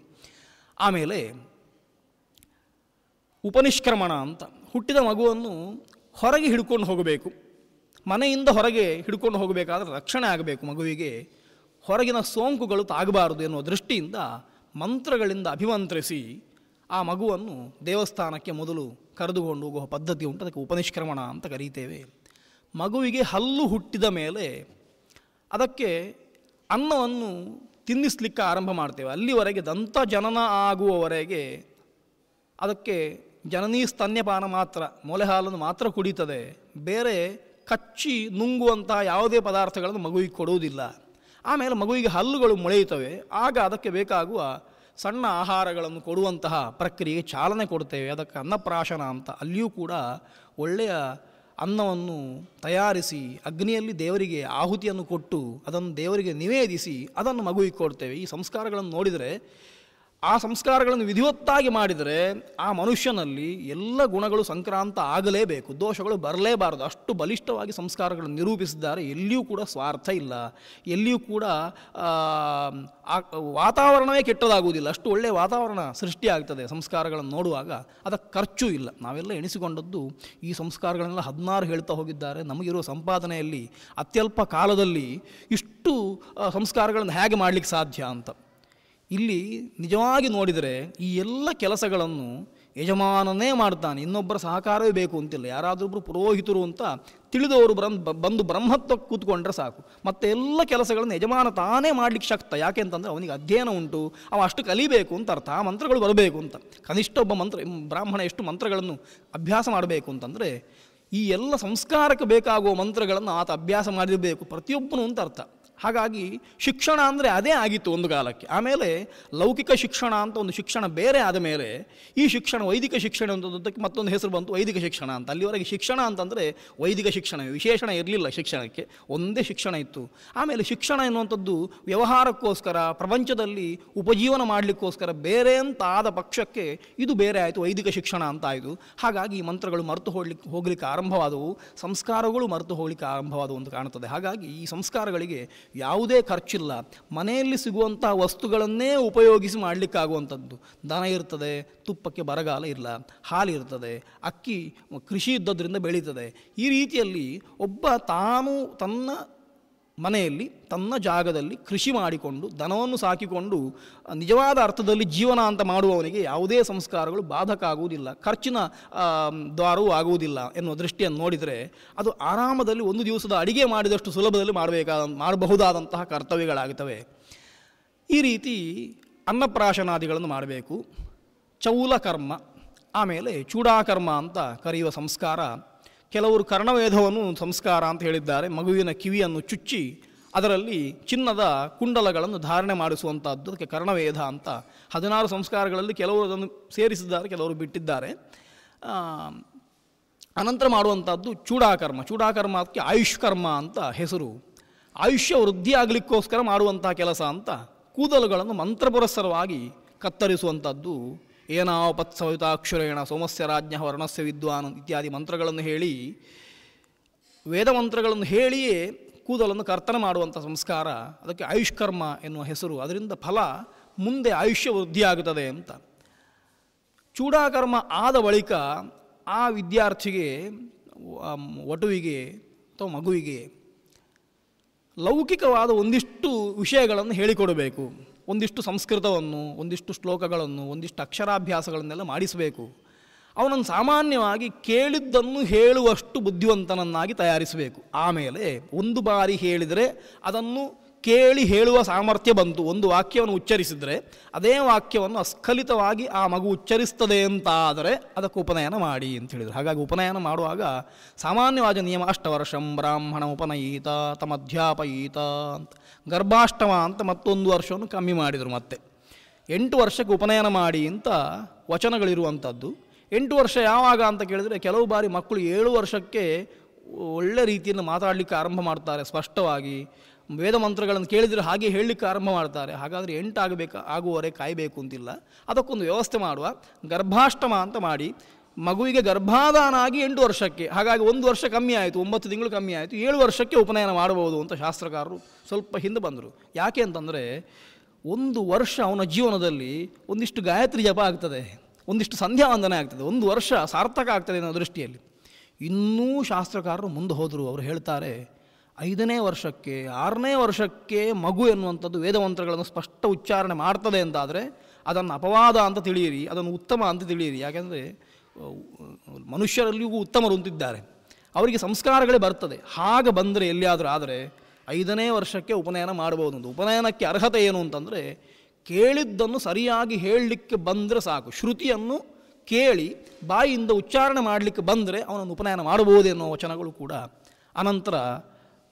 ಆಮೇಲೆ ಉಪನಿಷ್ಕ್ರಮಣ ಅಂತ, ಹುಟ್ಟಿದ ಮಗುವನ್ನು ಹೊರಗೆ ಹಿಡ್ಕೊಂಡು ಹೋಗಬೇಕು. ಮನೆಯಿಂದ ಹೊರಗೆ ಹಿಡ್ಕೊಂಡು ಹೋಗಬೇಕಾದ್ರೆ ರಕ್ಷಣೆ ಆಗಬೇಕು ಮಗುವಿಗೆ, ಹೊರಗಿನ ಸೋಂಕುಗಳು ತಾಗಬಾರದು ಎನ್ನುವ ದೃಷ್ಟಿಯಿಂದ ಮಂತ್ರಗಳಿಂದ ಅಭಿಮಂತ್ರಿಸಿ ಆ ಮಗುವನ್ನು ದೇವಸ್ಥಾನಕ್ಕೆ ಮೊದಲು ಕರೆದುಕೊಂಡು ಹೋಗುವ ಪದ್ಧತಿ ಉಂಟು. ಅದಕ್ಕೆ ಉಪನಿಷ್ಕ್ರಮಣ ಅಂತ ಕರೀತೇವೆ. ಮಗುವಿಗೆ ಹಲ್ಲು ಹುಟ್ಟಿದ ಮೇಲೆ ಅದಕ್ಕೆ ಅನ್ನವನ್ನು ತಿನ್ನಿಸ್ಲಿಕ್ಕೆ ಆರಂಭ ಮಾಡ್ತೇವೆ. ಅಲ್ಲಿವರೆಗೆ ದಂತ ಜನನ ಆಗುವವರೆಗೆ ಅದಕ್ಕೆ ಜನನೀ ಸ್ತನ್ಯಪಾನ ಮಾತ್ರ, ಮೊಲೆ ಹಾಲನ್ನು ಮಾತ್ರ ಕುಡಿತದೆ. ಬೇರೆ ಕಚ್ಚಿ ನುಂಗುವಂತಹ ಯಾವುದೇ ಪದಾರ್ಥಗಳನ್ನು ಮಗುವಿಗೆ ಕೊಡುವುದಿಲ್ಲ. ಆಮೇಲೆ ಮಗುವಿಗೆ ಹಲ್ಲುಗಳು ಮೊಳೆಯುತ್ತವೆ, ಆಗ ಅದಕ್ಕೆ ಬೇಕಾಗುವ ಸಣ್ಣ ಆಹಾರಗಳನ್ನು ಕೊಡುವಂತಹ ಪ್ರಕ್ರಿಯೆಗೆ ಚಾಲನೆ ಕೊಡ್ತೇವೆ. ಅದಕ್ಕೆ ಅನ್ನಪ್ರಾಶನ ಅಂತ. ಅಲ್ಲಿಯೂ ಕೂಡ ಒಳ್ಳೆಯ ಅನ್ನವನ್ನು ತಯಾರಿಸಿ ಅಗ್ನಿಯಲ್ಲಿ ದೇವರಿಗೆ ಆಹುತಿಯನ್ನು ಕೊಟ್ಟು ಅದನ್ನು ದೇವರಿಗೆ ನಿವೇದಿಸಿ ಅದನ್ನು ಮಗುವಿಗೆ ಕೊಡ್ತೇವೆ. ಈ ಸಂಸ್ಕಾರಗಳನ್ನು ನೋಡಿದರೆ ಆ ಸಂಸ್ಕಾರಗಳನ್ನು ವಿಧಿವತ್ತಾಗಿ ಮಾಡಿದರೆ ಆ ಮನುಷ್ಯನಲ್ಲಿ ಎಲ್ಲ ಗುಣಗಳು ಸಂಕ್ರಾಂತ ಆಗಲೇಬೇಕು, ದೋಷಗಳು ಬರಲೇಬಾರದು. ಅಷ್ಟು ಬಲಿಷ್ಠವಾಗಿ ಸಂಸ್ಕಾರಗಳನ್ನು ನಿರೂಪಿಸಿದ್ದಾರೆ. ಎಲ್ಲಿಯೂ ಕೂಡ ಸ್ವಾರ್ಥ ಇಲ್ಲ, ಎಲ್ಲಿಯೂ ಕೂಡ ವಾತಾವರಣವೇ ಕೆಟ್ಟದಾಗುವುದಿಲ್ಲ. ಅಷ್ಟು ಒಳ್ಳೆಯ ವಾತಾವರಣ ಸೃಷ್ಟಿಯಾಗ್ತದೆ ಸಂಸ್ಕಾರಗಳನ್ನು ನೋಡುವಾಗ. ಅದಕ್ಕೆ ಖರ್ಚು ಇಲ್ಲ. ನಾವೆಲ್ಲ ಎಣಿಸಿಕೊಂಡದ್ದು ಈ ಸಂಸ್ಕಾರಗಳನ್ನೆಲ್ಲ 16 ಹೇಳ್ತಾ ಹೋಗಿದ್ದಾರೆ. ನಮಗಿರುವ ಸಂಪಾದನೆಯಲ್ಲಿ ಅತ್ಯಲ್ಪ ಕಾಲದಲ್ಲಿ ಇಷ್ಟು ಸಂಸ್ಕಾರಗಳನ್ನು ಹೇಗೆ ಮಾಡಲಿಕ್ಕೆ ಸಾಧ್ಯ ಅಂತ. ಇಲ್ಲಿ ನಿಜವಾಗಿ ನೋಡಿದರೆ ಈ ಎಲ್ಲ ಕೆಲಸಗಳನ್ನು ಯಜಮಾನನೇ ಮಾಡ್ತಾನೆ, ಇನ್ನೊಬ್ಬರ ಸಹಕಾರವೇ ಬೇಕು ಅಂತಿಲ್ಲ. ಯಾರಾದರೊಬ್ಬರು ಪುರೋಹಿತರು ಅಂತ ತಿಳಿದವರು ಬಂದು ಬ್ರಹ್ಮತ್ವಕ್ಕೆ ಕೂತ್ಕೊಂಡ್ರೆ ಸಾಕು. ಮತ್ತು ಎಲ್ಲ ಕೆಲಸಗಳನ್ನು ಯಜಮಾನ ತಾನೇ ಮಾಡಲಿಕ್ಕೆ ಶಕ್ತ. ಯಾಕೆ ಅಂತಂದರೆ ಅವನಿಗೆ ಅಧ್ಯಯನ ಉಂಟು, ಅವ ಅಷ್ಟು ಕಲಿಬೇಕು ಅಂತ ಅರ್ಥ. ಆ ಮಂತ್ರಗಳು ಬರಬೇಕು ಅಂತ. ಕನಿಷ್ಠ ಒಬ್ಬ ಬ್ರಾಹ್ಮಣ ಎಷ್ಟು ಮಂತ್ರಗಳನ್ನು ಅಭ್ಯಾಸ ಮಾಡಬೇಕು ಅಂತಂದರೆ ಈ ಎಲ್ಲ ಸಂಸ್ಕಾರಕ್ಕೆ ಬೇಕಾಗುವ ಮಂತ್ರಗಳನ್ನು ಆತ ಅಭ್ಯಾಸ ಮಾಡಿರಬೇಕು ಪ್ರತಿಯೊಬ್ಬನು ಅಂತ ಅರ್ಥ. ಹಾಗಾಗಿ ಶಿಕ್ಷಣ ಅಂದರೆ ಅದೇ ಆಗಿತ್ತು ಒಂದು ಕಾಲಕ್ಕೆ. ಆಮೇಲೆ ಲೌಕಿಕ ಶಿಕ್ಷಣ ಅಂತ ಒಂದು ಶಿಕ್ಷಣ ಬೇರೆ ಆದ ಮೇಲೆ ಈ ಶಿಕ್ಷಣ ವೈದಿಕ ಶಿಕ್ಷಣ ಅಂತದಕ್ಕೆ ಮತ್ತೊಂದು ಹೆಸರು ಬಂತು, ವೈದಿಕ ಶಿಕ್ಷಣ ಅಂತ. ಅಲ್ಲಿವರೆಗೆ ಶಿಕ್ಷಣ ಅಂತಂದರೆ ವೈದಿಕ ಶಿಕ್ಷಣ, ವಿಶೇಷಣ ಇರಲಿಲ್ಲ ಶಿಕ್ಷಣಕ್ಕೆ, ಒಂದೇ ಶಿಕ್ಷಣ ಇತ್ತು. ಆಮೇಲೆ ಶಿಕ್ಷಣ ಎನ್ನುವಂಥದ್ದು ವ್ಯವಹಾರಕ್ಕೋಸ್ಕರ, ಪ್ರಪಂಚದಲ್ಲಿ ಉಪಜೀವನ ಮಾಡಲಿಕ್ಕೋಸ್ಕರ ಬೇರೆ ಅಂತ ಆದ ಪಕ್ಷಕ್ಕೆ ಇದು ಬೇರೆ ಆಯಿತು, ವೈದಿಕ ಶಿಕ್ಷಣ ಅಂತ ಆಯಿತು. ಹಾಗಾಗಿ ಈ ಮಂತ್ರಗಳು ಮರೆತು ಹೋಗಲಿಕ್ಕೆ ಆರಂಭವಾದವು, ಸಂಸ್ಕಾರಗಳು ಮರೆತು ಹೋಗಲಿಕ್ಕೆ ಆರಂಭವಾದವು ಅಂತ ಕಾಣುತ್ತದೆ. ಹಾಗಾಗಿ ಈ ಸಂಸ್ಕಾರಗಳಿಗೆ ಯಾವುದೇ ಖರ್ಚಿಲ್ಲ. ಮನೆಯಲ್ಲಿ ಸಿಗುವಂಥ ವಸ್ತುಗಳನ್ನೇ ಉಪಯೋಗಿಸಿ ಮಾಡಲಿಕ್ಕಾಗುವಂಥದ್ದು. ದನ ಇರ್ತದೆ, ತುಪ್ಪಕ್ಕೆ ಬರಗಾಲ ಇಲ್ಲ, ಹಾಲು ಇರ್ತದೆ, ಅಕ್ಕಿ ಕೃಷಿ ಇದ್ದದ್ರಿಂದ ಬೆಳೀತದೆ. ಈ ರೀತಿಯಲ್ಲಿ ಒಬ್ಬ ತಾನು ತನ್ನ ಮನೆಯಲ್ಲಿ ತನ್ನ ಜಾಗದಲ್ಲಿ ಕೃಷಿ ಮಾಡಿಕೊಂಡು ದನವನ್ನು ಸಾಕಿಕೊಂಡು ನಿಜವಾದ ಅರ್ಥದಲ್ಲಿ ಜೀವನ ಅಂತ ಮಾಡುವವನಿಗೆ ಯಾವುದೇ ಸಂಸ್ಕಾರಗಳು ಬಾಧಕ ಆಗುವುದಿಲ್ಲ, ಖರ್ಚಿನ ದ್ವಾರವೂ ಆಗುವುದಿಲ್ಲ ಎನ್ನುವ ದೃಷ್ಟಿಯನ್ನು ನೋಡಿದರೆ ಅದು ಆರಾಮದಲ್ಲಿ ಒಂದು ದಿವಸದ ಅಡಿಗೆ ಮಾಡಿದಷ್ಟು ಸುಲಭದಲ್ಲಿ ಮಾಡಬಹುದಾದಂತಹ ಕರ್ತವ್ಯಗಳಾಗುತ್ತವೆ. ಈ ರೀತಿ ಅನ್ನಪ್ರಾಶನಾದಿಗಳನ್ನು ಮಾಡಬೇಕು. ಚೌಲ ಕರ್ಮ, ಆಮೇಲೆ ಚೂಡಾಕರ್ಮ ಅಂತ ಕರೆಯುವ ಸಂಸ್ಕಾರ. ಕೆಲವರು ಕರ್ಣವೇಧವನ್ನು ಸಂಸ್ಕಾರ ಅಂತ ಹೇಳಿದ್ದಾರೆ. ಮಗುವಿನ ಕಿವಿಯನ್ನು ಚುಚ್ಚಿ ಅದರಲ್ಲಿ ಚಿನ್ನದ ಕುಂಡಲಗಳನ್ನು ಧಾರಣೆ ಮಾಡಿಸುವಂಥದ್ದು, ಅದಕ್ಕೆ ಕರ್ಣವೇಧ ಅಂತ. 16 ಸಂಸ್ಕಾರಗಳಲ್ಲಿ ಕೆಲವರು ಅದನ್ನು ಸೇರಿಸಿದ್ದಾರೆ, ಕೆಲವರು ಬಿಟ್ಟಿದ್ದಾರೆ. ಅನಂತರ ಮಾಡುವಂಥದ್ದು ಚೂಡಾಕರ್ಮ. ಚೂಡಾಕರ್ಮ ಅದಕ್ಕೆ ಆಯುಷ್ಕರ್ಮ ಅಂತ ಹೆಸರು. ಆಯುಷ್ಯ ವೃದ್ಧಿ ಆಗಲಿಕ್ಕೋಸ್ಕರ ಮಾಡುವಂತಹ ಕೆಲಸ ಅಂತ. ಕೂದಲುಗಳನ್ನು ಮಂತ್ರಪುರಸ್ಸರವಾಗಿ ಕತ್ತರಿಸುವಂಥದ್ದು. ಏನಾವಪತ್ಸವಿತಾಕ್ಷರೇಣ ಸೋಮಸ್ಯ ರಾಜ್ಞ ವರ್ಣಸ್ಯ ವಿದ್ವಾನ್ ಇತ್ಯಾದಿ ಮಂತ್ರಗಳನ್ನು ಹೇಳಿ, ವೇದ ಮಂತ್ರಗಳನ್ನು ಹೇಳಿಯೇ ಕೂದಲನ್ನು ಕರ್ತನೆ ಮಾಡುವಂಥ ಸಂಸ್ಕಾರ, ಅದಕ್ಕೆ ಆಯುಷ್ಕರ್ಮ ಎನ್ನುವ ಹೆಸರು. ಅದರಿಂದ ಫಲ ಮುಂದೆ ಆಯುಷ್ಯ ವೃದ್ಧಿಯಾಗುತ್ತದೆ ಅಂತ. ಚೂಡಾಕರ್ಮ ಆದ ಬಳಿಕ ಆ ವಿದ್ಯಾರ್ಥಿಗೆ, ವಟುವಿಗೆ ಅಥವಾ ಮಗುವಿಗೆ ಲೌಕಿಕವಾದ ಒಂದಿಷ್ಟು ವಿಷಯಗಳನ್ನು ಹೇಳಿಕೊಡಬೇಕು. ಒಂದಿಷ್ಟು ಸಂಸ್ಕೃತವನ್ನು, ಒಂದಿಷ್ಟು ಶ್ಲೋಕಗಳನ್ನು, ಒಂದಿಷ್ಟು ಅಕ್ಷರಾಭ್ಯಾಸಗಳನ್ನೆಲ್ಲ ಮಾಡಿಸಬೇಕು. ಅವನನ್ನು ಸಾಮಾನ್ಯವಾಗಿ ಕೇಳಿದ್ದನ್ನು ಹೇಳುವಷ್ಟು ಬುದ್ಧಿವಂತನನ್ನಾಗಿ ತಯಾರಿಸಬೇಕು. ಆಮೇಲೆ ಒಂದು ಬಾರಿ ಹೇಳಿದರೆ ಅದನ್ನು ಕೇಳಿ ಹೇಳುವ ಸಾಮರ್ಥ್ಯ ಬಂತು. ಒಂದು ವಾಕ್ಯವನ್ನು ಉಚ್ಚರಿಸಿದರೆ ಅದೇ ವಾಕ್ಯವನ್ನು ಅಸ್ಖಲಿತವಾಗಿ ಆ ಮಗು ಉಚ್ಚರಿಸ್ತದೆ ಅಂತ ಆದರೆ ಅದಕ್ಕೆ ಉಪನಯನ ಮಾಡಿ ಅಂತ ಹೇಳಿದರು. ಹಾಗಾಗಿ ಉಪನಯನ ಮಾಡುವಾಗ ಸಾಮಾನ್ಯವಾದ ನಿಯಮ 8 ವರ್ಷಂ ಬ್ರಾಹ್ಮಣ ಉಪನಯೀತ ತಮಧ್ಯಾಪಯೀತ ಅಂತ. ಗರ್ಭಾಷ್ಟಮ ಅಂತ ಮತ್ತೊಂದು ವರ್ಷವನ್ನು ಕಮ್ಮಿ ಮಾಡಿದರು. ಮತ್ತೆ 8 ವರ್ಷಕ್ಕೆ ಉಪನಯನ ಮಾಡಿ ಅಂತ ವಚನಗಳಿರುವಂಥದ್ದು. 8 ವರ್ಷ ಯಾವಾಗ ಅಂತ ಕೇಳಿದರೆ ಕೆಲವು ಬಾರಿ ಮಕ್ಕಳು 7 ವರ್ಷಕ್ಕೆ ಒಳ್ಳೆ ರೀತಿಯನ್ನು ಮಾತಾಡಲಿಕ್ಕೆ ಆರಂಭ ಮಾಡ್ತಾರೆ, ಸ್ಪಷ್ಟವಾಗಿ ವೇದ ಮಂತ್ರಗಳನ್ನು ಕೇಳಿದರೆ ಹಾಗೆ ಹೇಳಲಿಕ್ಕೆ ಆರಂಭ ಮಾಡ್ತಾರೆ. ಹಾಗಾದರೆ 8 ಆಗುವವರೆಗೆ ಕಾಯಬೇಕು ಅಂತಿಲ್ಲ. ಅದಕ್ಕೊಂದು ವ್ಯವಸ್ಥೆ ಮಾಡುವ. ಗರ್ಭಾಷ್ಟಮ ಅಂತ ಮಾಡಿ ಮಗುವಿಗೆ ಗರ್ಭಾಧಾನ ಆಗಿ 8 ವರ್ಷಕ್ಕೆ, ಹಾಗಾಗಿ 1 ವರ್ಷ ಕಮ್ಮಿ ಆಯಿತು, 9 ತಿಂಗಳು ಕಮ್ಮಿ ಆಯಿತು, 7 ವರ್ಷಕ್ಕೆ ಉಪನಯನ ಮಾಡಬಹುದು ಅಂತ ಶಾಸ್ತ್ರಕಾರರು ಸ್ವಲ್ಪ ಹಿಂದೆ ಬಂದರು. ಯಾಕೆ ಅಂತಂದರೆ 1 ವರ್ಷ ಅವನ ಜೀವನದಲ್ಲಿ ಒಂದಿಷ್ಟು ಗಾಯತ್ರಿ ಜಪ ಆಗ್ತದೆ, ಒಂದಿಷ್ಟು ಸಂಧ್ಯಾ ವಂದನೆ ಆಗ್ತದೆ, 1 ವರ್ಷ ಸಾರ್ಥಕ ಆಗ್ತದೆ ಅನ್ನೋ ದೃಷ್ಟಿಯಲ್ಲಿ. ಇನ್ನೂ ಶಾಸ್ತ್ರಕಾರರು ಮುಂದೆ ಹೋದರು. ಅವರು ಹೇಳ್ತಾರೆ 5ನೇ ವರ್ಷಕ್ಕೆ 6ನೇ ವರ್ಷಕ್ಕೆ ಮಗು ಎನ್ನುವಂಥದ್ದು ವೇದಮಂತ್ರಗಳನ್ನು ಸ್ಪಷ್ಟ ಉಚ್ಚಾರಣೆ ಮಾಡ್ತದೆ ಅಂತಾದರೆ ಅದನ್ನು ಅಪವಾದ ಅಂತ ತಿಳಿಯಿರಿ, ಅದನ್ನು ಉತ್ತಮ ಅಂತ ತಿಳಿಯಿರಿ. ಯಾಕೆಂದರೆ ಮನುಷ್ಯರಲ್ಲಿಯೂ ಉತ್ತಮರು ಅಂತಿದ್ದಾರೆ, ಅವರಿಗೆ ಸಂಸ್ಕಾರಗಳೇ ಬರ್ತದೆ. ಹಾಗೆ ಬಂದರೆ ಎಲ್ಲಿಯಾದರೂ ಆದರೆ 5ನೇ ವರ್ಷಕ್ಕೆ ಉಪನಯನ ಮಾಡಬಹುದು ಅಂತ. ಉಪನಯನಕ್ಕೆ ಅರ್ಹತೆ ಏನು ಅಂತಂದರೆ ಕೇಳಿದ್ದನ್ನು ಸರಿಯಾಗಿ ಹೇಳಲಿಕ್ಕೆ ಬಂದರೆ ಸಾಕು. ಶ್ರುತಿಯನ್ನು ಕೇಳಿ ಬಾಯಿಯಿಂದ ಉಚ್ಚಾರಣೆ ಮಾಡಲಿಕ್ಕೆ ಬಂದರೆ ಅವನನ್ನು ಉಪನಯನ ಮಾಡಬಹುದು ಎನ್ನುವ ವಚನಗಳು ಕೂಡ ಅನಂತರ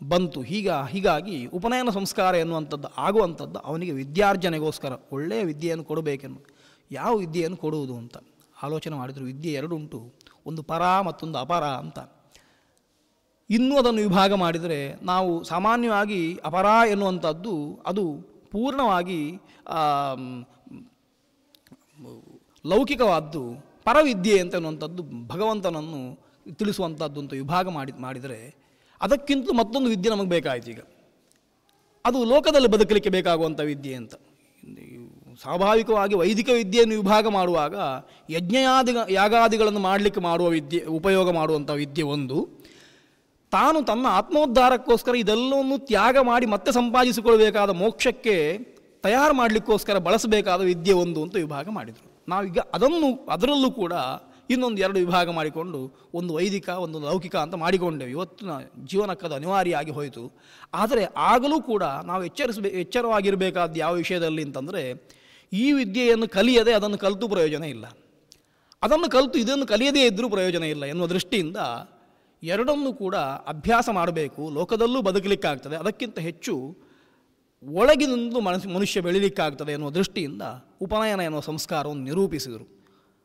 ಬಂತು. ಹೀಗಾಗಿ ಉಪನಯನ ಸಂಸ್ಕಾರ ಎನ್ನುವಂಥದ್ದು ಆಗುವಂಥದ್ದು ಅವನಿಗೆ ವಿದ್ಯಾರ್ಜನೆಗೋಸ್ಕರ ಒಳ್ಳೆಯ ವಿದ್ಯೆಯನ್ನು ಕೊಡಬೇಕೆನ್ನು. ಯಾವ ವಿದ್ಯೆಯನ್ನು ಕೊಡುವುದು ಅಂತ ಆಲೋಚನೆ ಮಾಡಿದರು. ವಿದ್ಯೆ 2 ಉಂಟು, ಒಂದು ಪರ ಮತ್ತೊಂದು ಅಪರ ಅಂತ. ಇನ್ನೂ ಅದನ್ನು ವಿಭಾಗ ಮಾಡಿದರೆ ನಾವು ಸಾಮಾನ್ಯವಾಗಿ ಅಪರ ಎನ್ನುವಂಥದ್ದು ಅದು ಪೂರ್ಣವಾಗಿ ಲೌಕಿಕವಾದ್ದು, ಪರವಿದ್ಯೆ ಅಂತ ಅನ್ನುವಂಥದ್ದು ಭಗವಂತನನ್ನು ತಿಳಿಸುವಂಥದ್ದು ಅಂತ ವಿಭಾಗ ಮಾಡಿದರೆ ಅದಕ್ಕಿಂತ ಮತ್ತೊಂದು ವಿದ್ಯೆ ನಮಗೆ ಬೇಕಾಯಿತು. ಈಗ ಅದು ಲೋಕದಲ್ಲಿ ಬದುಕಲಿಕ್ಕೆ ಬೇಕಾಗುವಂಥ ವಿದ್ಯೆ ಅಂತ. ಸ್ವಾಭಾವಿಕವಾಗಿ ವೈದಿಕ ವಿದ್ಯೆಯನ್ನು ವಿಭಾಗ ಮಾಡುವಾಗ ಯಾಗಾದಿಗಳನ್ನು ಮಾಡಲಿಕ್ಕೆ ಮಾಡುವ ವಿದ್ಯೆ, ಉಪಯೋಗ ಮಾಡುವಂಥ ವಿದ್ಯೆ ಒಂದು. ತಾನು ತನ್ನ ಆತ್ಮೋದ್ಧಾರಕ್ಕೋಸ್ಕರ ಇದೆಲ್ಲವನ್ನು ತ್ಯಾಗ ಮಾಡಿ ಮತ್ತೆ ಸಂಪಾದಿಸಿಕೊಳ್ಬೇಕಾದ ಮೋಕ್ಷಕ್ಕೆ ತಯಾರು ಮಾಡಲಿಕ್ಕೋಸ್ಕರ ಬಳಸಬೇಕಾದ ವಿದ್ಯೆ ಒಂದು ಅಂತ ವಿಭಾಗ ಮಾಡಿದರು. ನಾವೀಗ ಅದರಲ್ಲೂ ಕೂಡ ಇನ್ನೊಂದು ಎರಡು ವಿಭಾಗ ಮಾಡಿಕೊಂಡು ಒಂದು ವೈದಿಕ ಒಂದು ಲೌಕಿಕ ಅಂತ ಮಾಡಿಕೊಂಡೆವು. ಇವತ್ತಿನ ಜೀವನಕ್ಕೆ ಅದು ಅನಿವಾರ್ಯ ಹೋಯಿತು. ಆದರೆ ಆಗಲೂ ಕೂಡ ನಾವು ಎಚ್ಚರವಾಗಿರಬೇಕಾದ ಯಾವ ವಿಷಯದಲ್ಲಿ ಅಂತಂದರೆ, ಈ ವಿದ್ಯೆಯನ್ನು ಕಲಿಯದೆ ಅದನ್ನು ಕಲಿತು ಪ್ರಯೋಜನ ಇಲ್ಲ, ಅದನ್ನು ಕಲಿತು ಇದನ್ನು ಕಲಿಯದೇ ಇದ್ದರೂ ಪ್ರಯೋಜನ ಇಲ್ಲ ಎನ್ನುವ ದೃಷ್ಟಿಯಿಂದ ಎರಡನ್ನೂ ಕೂಡ ಅಭ್ಯಾಸ ಮಾಡಬೇಕು. ಲೋಕದಲ್ಲೂ ಬದುಕಲಿಕ್ಕಾಗ್ತದೆ, ಅದಕ್ಕಿಂತ ಹೆಚ್ಚು ಒಳಗಿನಿಂದ ಮನುಷ್ಯ ಬೆಳೀಲಿಕ್ಕಾಗ್ತದೆ ಎನ್ನುವ ದೃಷ್ಟಿಯಿಂದ ಉಪನಯನ ಎನ್ನುವ ಸಂಸ್ಕಾರವನ್ನು ನಿರೂಪಿಸಿದರು.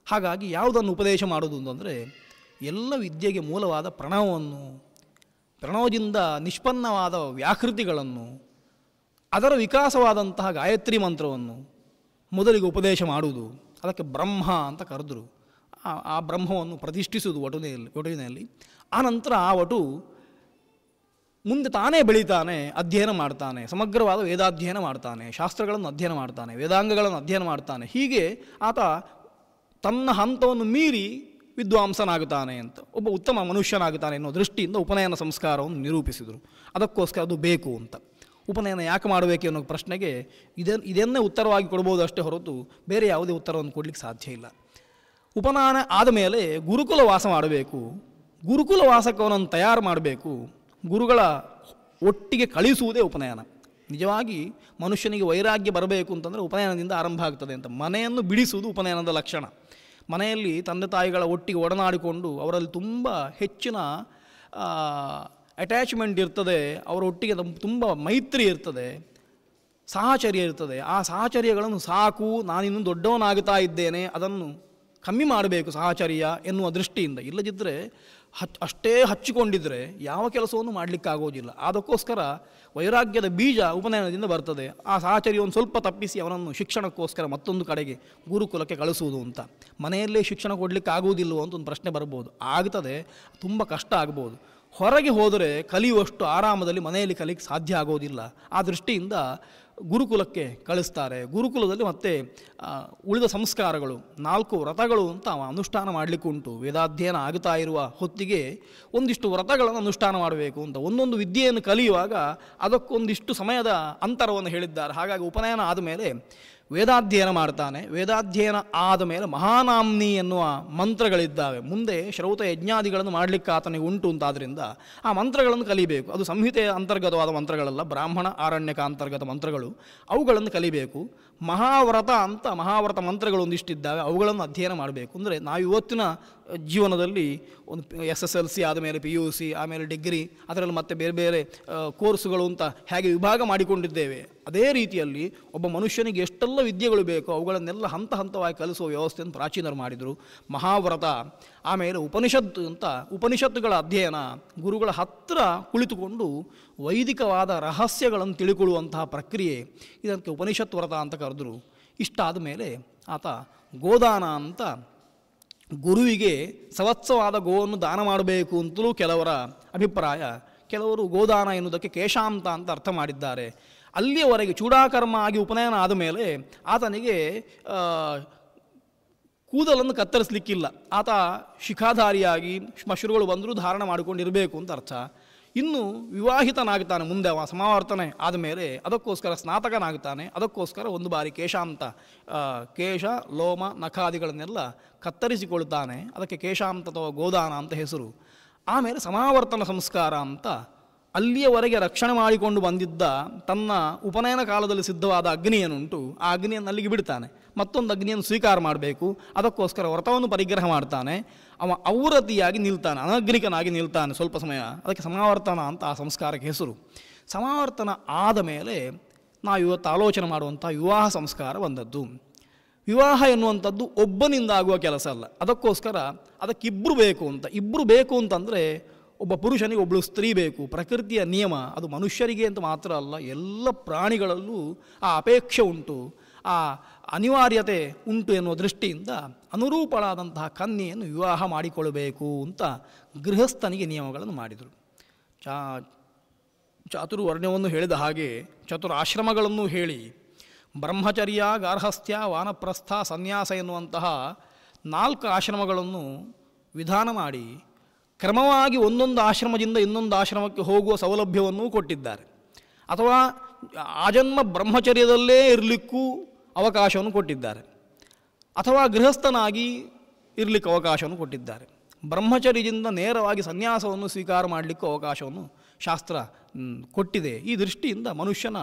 ಹಾಗಾಗಿ ಯಾವುದನ್ನು ಉಪದೇಶ ಮಾಡೋದು ಅಂತಂದರೆ, ಎಲ್ಲ ವಿದ್ಯೆಗೆ ಮೂಲವಾದ ಪ್ರಣವವನ್ನು, ಪ್ರಣವದಿಂದ ನಿಷ್ಪನ್ನವಾದ ವ್ಯಾಕೃತಿಗಳನ್ನು, ಅದರ ವಿಕಾಸವಾದಂತಹ ಗಾಯತ್ರಿ ಮಂತ್ರವನ್ನು ಮೊದಲಿಗೆ ಉಪದೇಶ ಮಾಡುವುದು. ಅದಕ್ಕೆ ಬ್ರಹ್ಮ ಅಂತ ಕರೆದರು. ಆ ಬ್ರಹ್ಮವನ್ನು ಪ್ರತಿಷ್ಠಿಸುವುದು ಒಟುವಿನಲ್ಲಿ. ಆನಂತರ ಆ ವಟು ಮುಂದೆ ತಾನೇ ಬೆಳೀತಾನೆ, ಅಧ್ಯಯನ ಮಾಡ್ತಾನೆ, ಸಮಗ್ರವಾದ ವೇದಾಧ್ಯಯನ ಮಾಡ್ತಾನೆ, ಶಾಸ್ತ್ರಗಳನ್ನು ಅಧ್ಯಯನ ಮಾಡ್ತಾನೆ, ವೇದಾಂಗಗಳನ್ನು ಅಧ್ಯಯನ ಮಾಡ್ತಾನೆ. ಹೀಗೆ ಆತ ತನ್ನ ಹಂತವನ್ನು ಮೀರಿ ವಿದ್ವಾಂಸನಾಗುತ್ತಾನೆ ಅಂತ, ಒಬ್ಬ ಉತ್ತಮ ಮನುಷ್ಯನಾಗುತ್ತಾನೆ ಎನ್ನುವ ದೃಷ್ಟಿಯಿಂದ ಉಪನಯನ ಸಂಸ್ಕಾರವನ್ನು ನಿರೂಪಿಸಿದರು. ಅದಕ್ಕೋಸ್ಕರ ಅದು ಬೇಕು ಅಂತ. ಉಪನಯನ ಯಾಕೆ ಮಾಡಬೇಕು ಅನ್ನೋ ಪ್ರಶ್ನೆಗೆ ಇದನ್ನೇ ಉತ್ತರವಾಗಿ ಕೊಡ್ಬೋದು ಅಷ್ಟೇ ಹೊರತು ಬೇರೆ ಯಾವುದೇ ಉತ್ತರವನ್ನು ಕೊಡಲಿಕ್ಕೆ ಸಾಧ್ಯ ಇಲ್ಲ. ಉಪನಯನ ಆದ ಮೇಲೆ ಗುರುಕುಲ ವಾಸ ಮಾಡಬೇಕು. ಗುರುಕುಲ ವಾಸಕವನ್ನು ತಯಾರು ಮಾಡಬೇಕು. ಗುರುಗಳ ಒಟ್ಟಿಗೆ ಕಳಿಸುವುದೇ ಉಪನಯನ. ನಿಜವಾಗಿ ಮನುಷ್ಯನಿಗೆ ವೈರಾಗ್ಯ ಬರಬೇಕು ಅಂತಂದರೆ ಉಪನಯನದಿಂದ ಆರಂಭ ಆಗ್ತದೆ ಅಂತ. ಮನೆಯನ್ನು ಬಿಡಿಸುವುದು ಉಪನಯನದ ಲಕ್ಷಣ. ಮನೆಯಲ್ಲಿ ತಂದೆ ತಾಯಿಗಳ ಒಟ್ಟಿಗೆ ಒಡನಾಡಿಕೊಂಡು ಅವರಲ್ಲಿ ತುಂಬ ಹೆಚ್ಚಿನ ಅಟ್ಯಾಚ್ಮೆಂಟ್ ಇರ್ತದೆ, ಅವರ ಒಟ್ಟಿಗೆ ತುಂಬ ಮೈತ್ರಿ ಇರ್ತದೆ, ಸಾಹಚರ್ಯ ಇರ್ತದೆ. ಆ ಸಾಹಚರ್ಯಗಳನ್ನು ಸಾಕು, ನಾನಿನ್ನೂ ದೊಡ್ಡವನಾಗುತ್ತಾ ಇದ್ದೇನೆ, ಅದನ್ನು ಕಮ್ಮಿ ಮಾಡಬೇಕು ಸಾಹಚರ್ಯ ಎನ್ನುವ ದೃಷ್ಟಿಯಿಂದ. ಇಲ್ಲದಿದ್ದರೆ ಅಷ್ಟೇ ಹಚ್ಚಿಕೊಂಡಿದ್ದರೆ ಯಾವ ಕೆಲಸವನ್ನು ಮಾಡಲಿಕ್ಕಾಗೋದಿಲ್ಲ. ಅದಕ್ಕೋಸ್ಕರ ವೈರಾಗ್ಯದ ಬೀಜ ಉಪನಯನದಿಂದ ಬರ್ತದೆ. ಆ ಸಾಹಚರ್ಯವನ್ನು ಸ್ವಲ್ಪ ತಪ್ಪಿಸಿ ಅವನನ್ನು ಶಿಕ್ಷಣಕ್ಕೋಸ್ಕರ ಮತ್ತೊಂದು ಕಡೆಗೆ ಗುರುಕುಲಕ್ಕೆ ಕಳಿಸುವುದು ಅಂತ. ಮನೆಯಲ್ಲೇ ಶಿಕ್ಷಣ ಕೊಡಲಿಕ್ಕೆ ಆಗುವುದಿಲ್ಲವೋ ಅಂತ ಒಂದು ಪ್ರಶ್ನೆ ಬರ್ಬೋದು. ಆಗ್ತದೆ, ತುಂಬ ಕಷ್ಟ ಆಗ್ಬೋದು. ಹೊರಗೆ ಹೋದರೆ ಕಲಿಯುವಷ್ಟು ಆರಾಮದಲ್ಲಿ ಮನೆಯಲ್ಲಿ ಕಲಿಯಕ್ಕೆ ಸಾಧ್ಯ ಆಗೋದಿಲ್ಲ. ಆ ದೃಷ್ಟಿಯಿಂದ ಗುರುಕುಲಕ್ಕೆ ಕಳಿಸ್ತಾರೆ. ಗುರುಕುಲದಲ್ಲಿ ಮತ್ತೆ ಉಳಿದ ಸಂಸ್ಕಾರಗಳು 4 ವ್ರತಗಳು ಅಂತ ಅನುಷ್ಠಾನ ಮಾಡಲಿಕ್ಕೆ ಉಂಟು. ವೇದಾಧ್ಯಯನ ಆಗುತ್ತಾ ಇರುವ ಹೊತ್ತಿಗೆ ಒಂದಿಷ್ಟು ವ್ರತಗಳನ್ನು ಅನುಷ್ಠಾನ ಮಾಡಬೇಕು ಅಂತ. ಒಂದೊಂದು ವಿದ್ಯೆಯನ್ನು ಕಲಿಯುವಾಗ ಅದಕ್ಕೊಂದಿಷ್ಟು ಸಮಯದ ಅಂತರವನ್ನು ಹೇಳಿದ್ದಾರೆ. ಹಾಗಾಗಿ ಉಪನಯನ ಆದಮೇಲೆ ವೇದಾಧ್ಯಯನ ಮಾಡ್ತಾನೆ. ವೇದಾಧ್ಯಯನ ಆದ ಮೇಲೆ ಮಹಾನಾಮ್ನಿ ಎನ್ನುವ ಮಂತ್ರಗಳಿದ್ದಾವೆ. ಮುಂದೆ ಶ್ರೌತ ಯಜ್ಞಾದಿಗಳನ್ನು ಮಾಡಲಿಕ್ಕೆ ಆತನಿಗೆ ಉಂಟು ಅಂತಾದ್ದರಿಂದ ಆ ಮಂತ್ರಗಳನ್ನು ಕಲಿಬೇಕು. ಅದು ಸಂಹಿತೆಯ ಅಂತರ್ಗತವಾದ ಮಂತ್ರಗಳಲ್ಲ, ಬ್ರಾಹ್ಮಣ ಆರಣ್ಯಕ ಅಂತರ್ಗತ ಮಂತ್ರಗಳು. ಅವುಗಳನ್ನು ಕಲಿಬೇಕು. ಮಹಾವ್ರತ ಮಂತ್ರಗಳು ಒಂದಿಷ್ಟಿದ್ದಾವೆ, ಅವುಗಳನ್ನು ಅಧ್ಯಯನ ಮಾಡಬೇಕು. ಅಂದರೆ ನಾವು ಇವತ್ತಿನ ಜೀವನದಲ್ಲಿ ಒಂದು SSLC ಆದಮೇಲೆ PUC, ಆಮೇಲೆ ಡಿಗ್ರಿ, ಅದರಲ್ಲಿ ಮತ್ತೆ ಬೇರೆ ಬೇರೆ ಕೋರ್ಸುಗಳು ಅಂತ ಹೇಗೆ ವಿಭಾಗ ಮಾಡಿಕೊಂಡಿದ್ದೇವೆ, ಅದೇ ರೀತಿಯಲ್ಲಿ ಒಬ್ಬ ಮನುಷ್ಯನಿಗೆ ಎಷ್ಟೆಲ್ಲ ವಿದ್ಯೆಗಳು ಬೇಕೋ ಅವುಗಳನ್ನೆಲ್ಲ ಹಂತ ಹಂತವಾಗಿ ಕಲಿಸುವ ವ್ಯವಸ್ಥೆಯನ್ನು ಪ್ರಾಚೀನರು ಮಾಡಿದರು. ಮಹಾವ್ರತ, ಆಮೇಲೆ ಉಪನಿಷತ್ತು ಅಂತ ಉಪನಿಷತ್ತುಗಳ ಅಧ್ಯಯನ, ಗುರುಗಳ ಹತ್ತಿರ ಕುಳಿತುಕೊಂಡು ವೈದಿಕವಾದ ರಹಸ್ಯಗಳನ್ನು ತಿಳ್ಕೊಳ್ಳುವಂತಹ ಪ್ರಕ್ರಿಯೆ, ಇದಕ್ಕೆ ಉಪನಿಷತ್ ವ್ರತ ಅಂತ ಕರೆದರು. ಇಷ್ಟಾದ ಮೇಲೆ ಆತ ಗೋದಾನ ಅಂತ ಗುರುವಿಗೆ ಸವತ್ಸವಾದ ಗೋವನ್ನು ದಾನ ಮಾಡಬೇಕು ಅಂತಲೂ ಕೆಲವರ ಅಭಿಪ್ರಾಯ. ಕೆಲವರು ಗೋದಾನ ಎನ್ನುವುದಕ್ಕೆ ಕೇಶಾಂತ ಅಂತ ಅರ್ಥ ಮಾಡಿದ್ದಾರೆ. ಅಲ್ಲಿಯವರೆಗೆ ಚೂಡಾಕರ್ಮ ಆಗಿ ಉಪನಯನ ಆದ ಮೇಲೆ ಆತನಿಗೆ ಕೂದಲನ್ನು ಕತ್ತರಿಸಲಿಕ್ಕಿಲ್ಲ. ಆತ ಶಿಖಾಧಾರಿಯಾಗಿ ಶ್ಮಶ್ರುಗಳು ಬಂದರೂ ಧಾರಣ ಮಾಡಿಕೊಂಡಿರಬೇಕು ಅಂತ ಅರ್ಥ. ಇನ್ನು ವಿವಾಹಿತನಾಗ್ತಾನೆ ಮುಂದೆ ಅವ ಸಮಾವರ್ತನೆ ಆದಮೇಲೆ, ಅದಕ್ಕೋಸ್ಕರ ಸ್ನಾತಕನಾಗ್ತಾನೆ. ಅದಕ್ಕೋಸ್ಕರ ಒಂದು ಬಾರಿ ಕೇಶಾಂತ, ಕೇಶ ಲೋಮ ನಖಾದಿಗಳನ್ನೆಲ್ಲ ಕತ್ತರಿಸಿಕೊಳ್ತಾನೆ. ಅದಕ್ಕೆ ಕೇಶಾಂತ ಅಥವಾ ಗೋದಾನ ಅಂತ ಹೆಸರು. ಆಮೇಲೆ ಸಮಾವರ್ತನ ಸಂಸ್ಕಾರ ಅಂತ ಅಲ್ಲಿಯವರೆಗೆ ರಕ್ಷಣೆ ಮಾಡಿಕೊಂಡು ಬಂದಿದ್ದ ತನ್ನ ಉಪನಯನ ಕಾಲದಲ್ಲಿ ಸಿದ್ಧವಾದ ಅಗ್ನಿಯನ್ನುಂಟು, ಆ ಅಗ್ನಿಯನ್ನು ಅಲ್ಲಿಗೆ ಬಿಡ್ತಾನೆ. ಮತ್ತೊಂದು ಅಗ್ನಿಯನ್ನು ಸ್ವೀಕಾರ ಮಾಡಬೇಕು. ಅದಕ್ಕೋಸ್ಕರ ವ್ರತವನ್ನು ಪರಿಗ್ರಹ ಮಾಡ್ತಾನೆ. ಅವ ಔರತಿಯಾಗಿ ನಿಲ್ತಾನೆ, ಅನಗ್ನಿಕನಾಗಿ ನಿಲ್ತಾನೆ ಸ್ವಲ್ಪ ಸಮಯ. ಅದಕ್ಕೆ ಸಮಾವರ್ತನ ಅಂತ ಆ ಸಂಸ್ಕಾರಕ್ಕೆ ಹೆಸರು. ಸಮಾವರ್ತನ ಆದ ಮೇಲೆ ನಾವು ಇವತ್ತು ಆಲೋಚನೆ ಮಾಡುವಂಥ ವಿವಾಹ ಸಂಸ್ಕಾರ ಬಂದದ್ದು. ವಿವಾಹ ಎನ್ನುವಂಥದ್ದು ಒಬ್ಬನಿಂದ ಆಗುವ ಕೆಲಸ ಅಲ್ಲ. ಅದಕ್ಕೋಸ್ಕರ ಅದಕ್ಕಿಬ್ಬರು ಬೇಕು ಅಂತ. ಇಬ್ಬರು ಬೇಕು ಅಂತಂದರೆ ಒಬ್ಬ ಪುರುಷನಿಗೆ ಒಬ್ಬಳು ಸ್ತ್ರೀ ಬೇಕು. ಪ್ರಕೃತಿಯ ನಿಯಮ ಅದು. ಮನುಷ್ಯರಿಗೆ ಅಂತ ಮಾತ್ರ ಅಲ್ಲ, ಎಲ್ಲ ಪ್ರಾಣಿಗಳಲ್ಲೂ ಆ ಅಪೇಕ್ಷೆ ಉಂಟು. ಆ ಅನಿವಾರ್ಯತೆ ಉಂಟು ಎನ್ನುವ ದೃಷ್ಟಿಯಿಂದ ಅನುರೂಪಳಾದಂತಹ ಕನ್ಯೆಯನ್ನು ವಿವಾಹ ಮಾಡಿಕೊಳ್ಳಬೇಕು ಅಂತ ಗೃಹಸ್ಥನಿಗೆ ನಿಯಮಗಳನ್ನು ಮಾಡಿದರು. ಚಾತುರ್ವರ್ಣ್ಯವನ್ನು ಹೇಳಿದ ಹಾಗೆ ಚತುರಾಶ್ರಮಗಳನ್ನು ಹೇಳಿ ಬ್ರಹ್ಮಚರ್ಯ, ಗಾರ್ಹಸ್ಥ್ಯ, ವಾನಪ್ರಸ್ಥ, ಸನ್ಯಾಸ ಎನ್ನುವಂತಹ 4 ಆಶ್ರಮಗಳನ್ನು ವಿಧಾನ ಮಾಡಿ ಕ್ರಮವಾಗಿ ಒಂದೊಂದು ಆಶ್ರಮದಿಂದ ಇನ್ನೊಂದು ಆಶ್ರಮಕ್ಕೆ ಹೋಗುವ ಸೌಲಭ್ಯವನ್ನೂ ಕೊಟ್ಟಿದ್ದಾರೆ. ಅಥವಾ ಆಜನ್ಮ ಬ್ರಹ್ಮಚರ್ಯದಲ್ಲೇ ಇರಲಿಕ್ಕೂ ಅವಕಾಶವನ್ನು ಕೊಟ್ಟಿದ್ದಾರೆ. ಅಥವಾ ಗೃಹಸ್ಥನಾಗಿ ಇರಲಿಕ್ಕೆ ಅವಕಾಶವನ್ನು ಕೊಟ್ಟಿದ್ದಾರೆ. ಬ್ರಹ್ಮಚರ್ಯದಿಂದ ನೇರವಾಗಿ ಸನ್ಯಾಸವನ್ನು ಸ್ವೀಕಾರ ಮಾಡಲಿಕ್ಕೂ ಅವಕಾಶವನ್ನು ಶಾಸ್ತ್ರ ಕೊಟ್ಟಿದೆ. ಈ ದೃಷ್ಟಿಯಿಂದ ಮನುಷ್ಯನ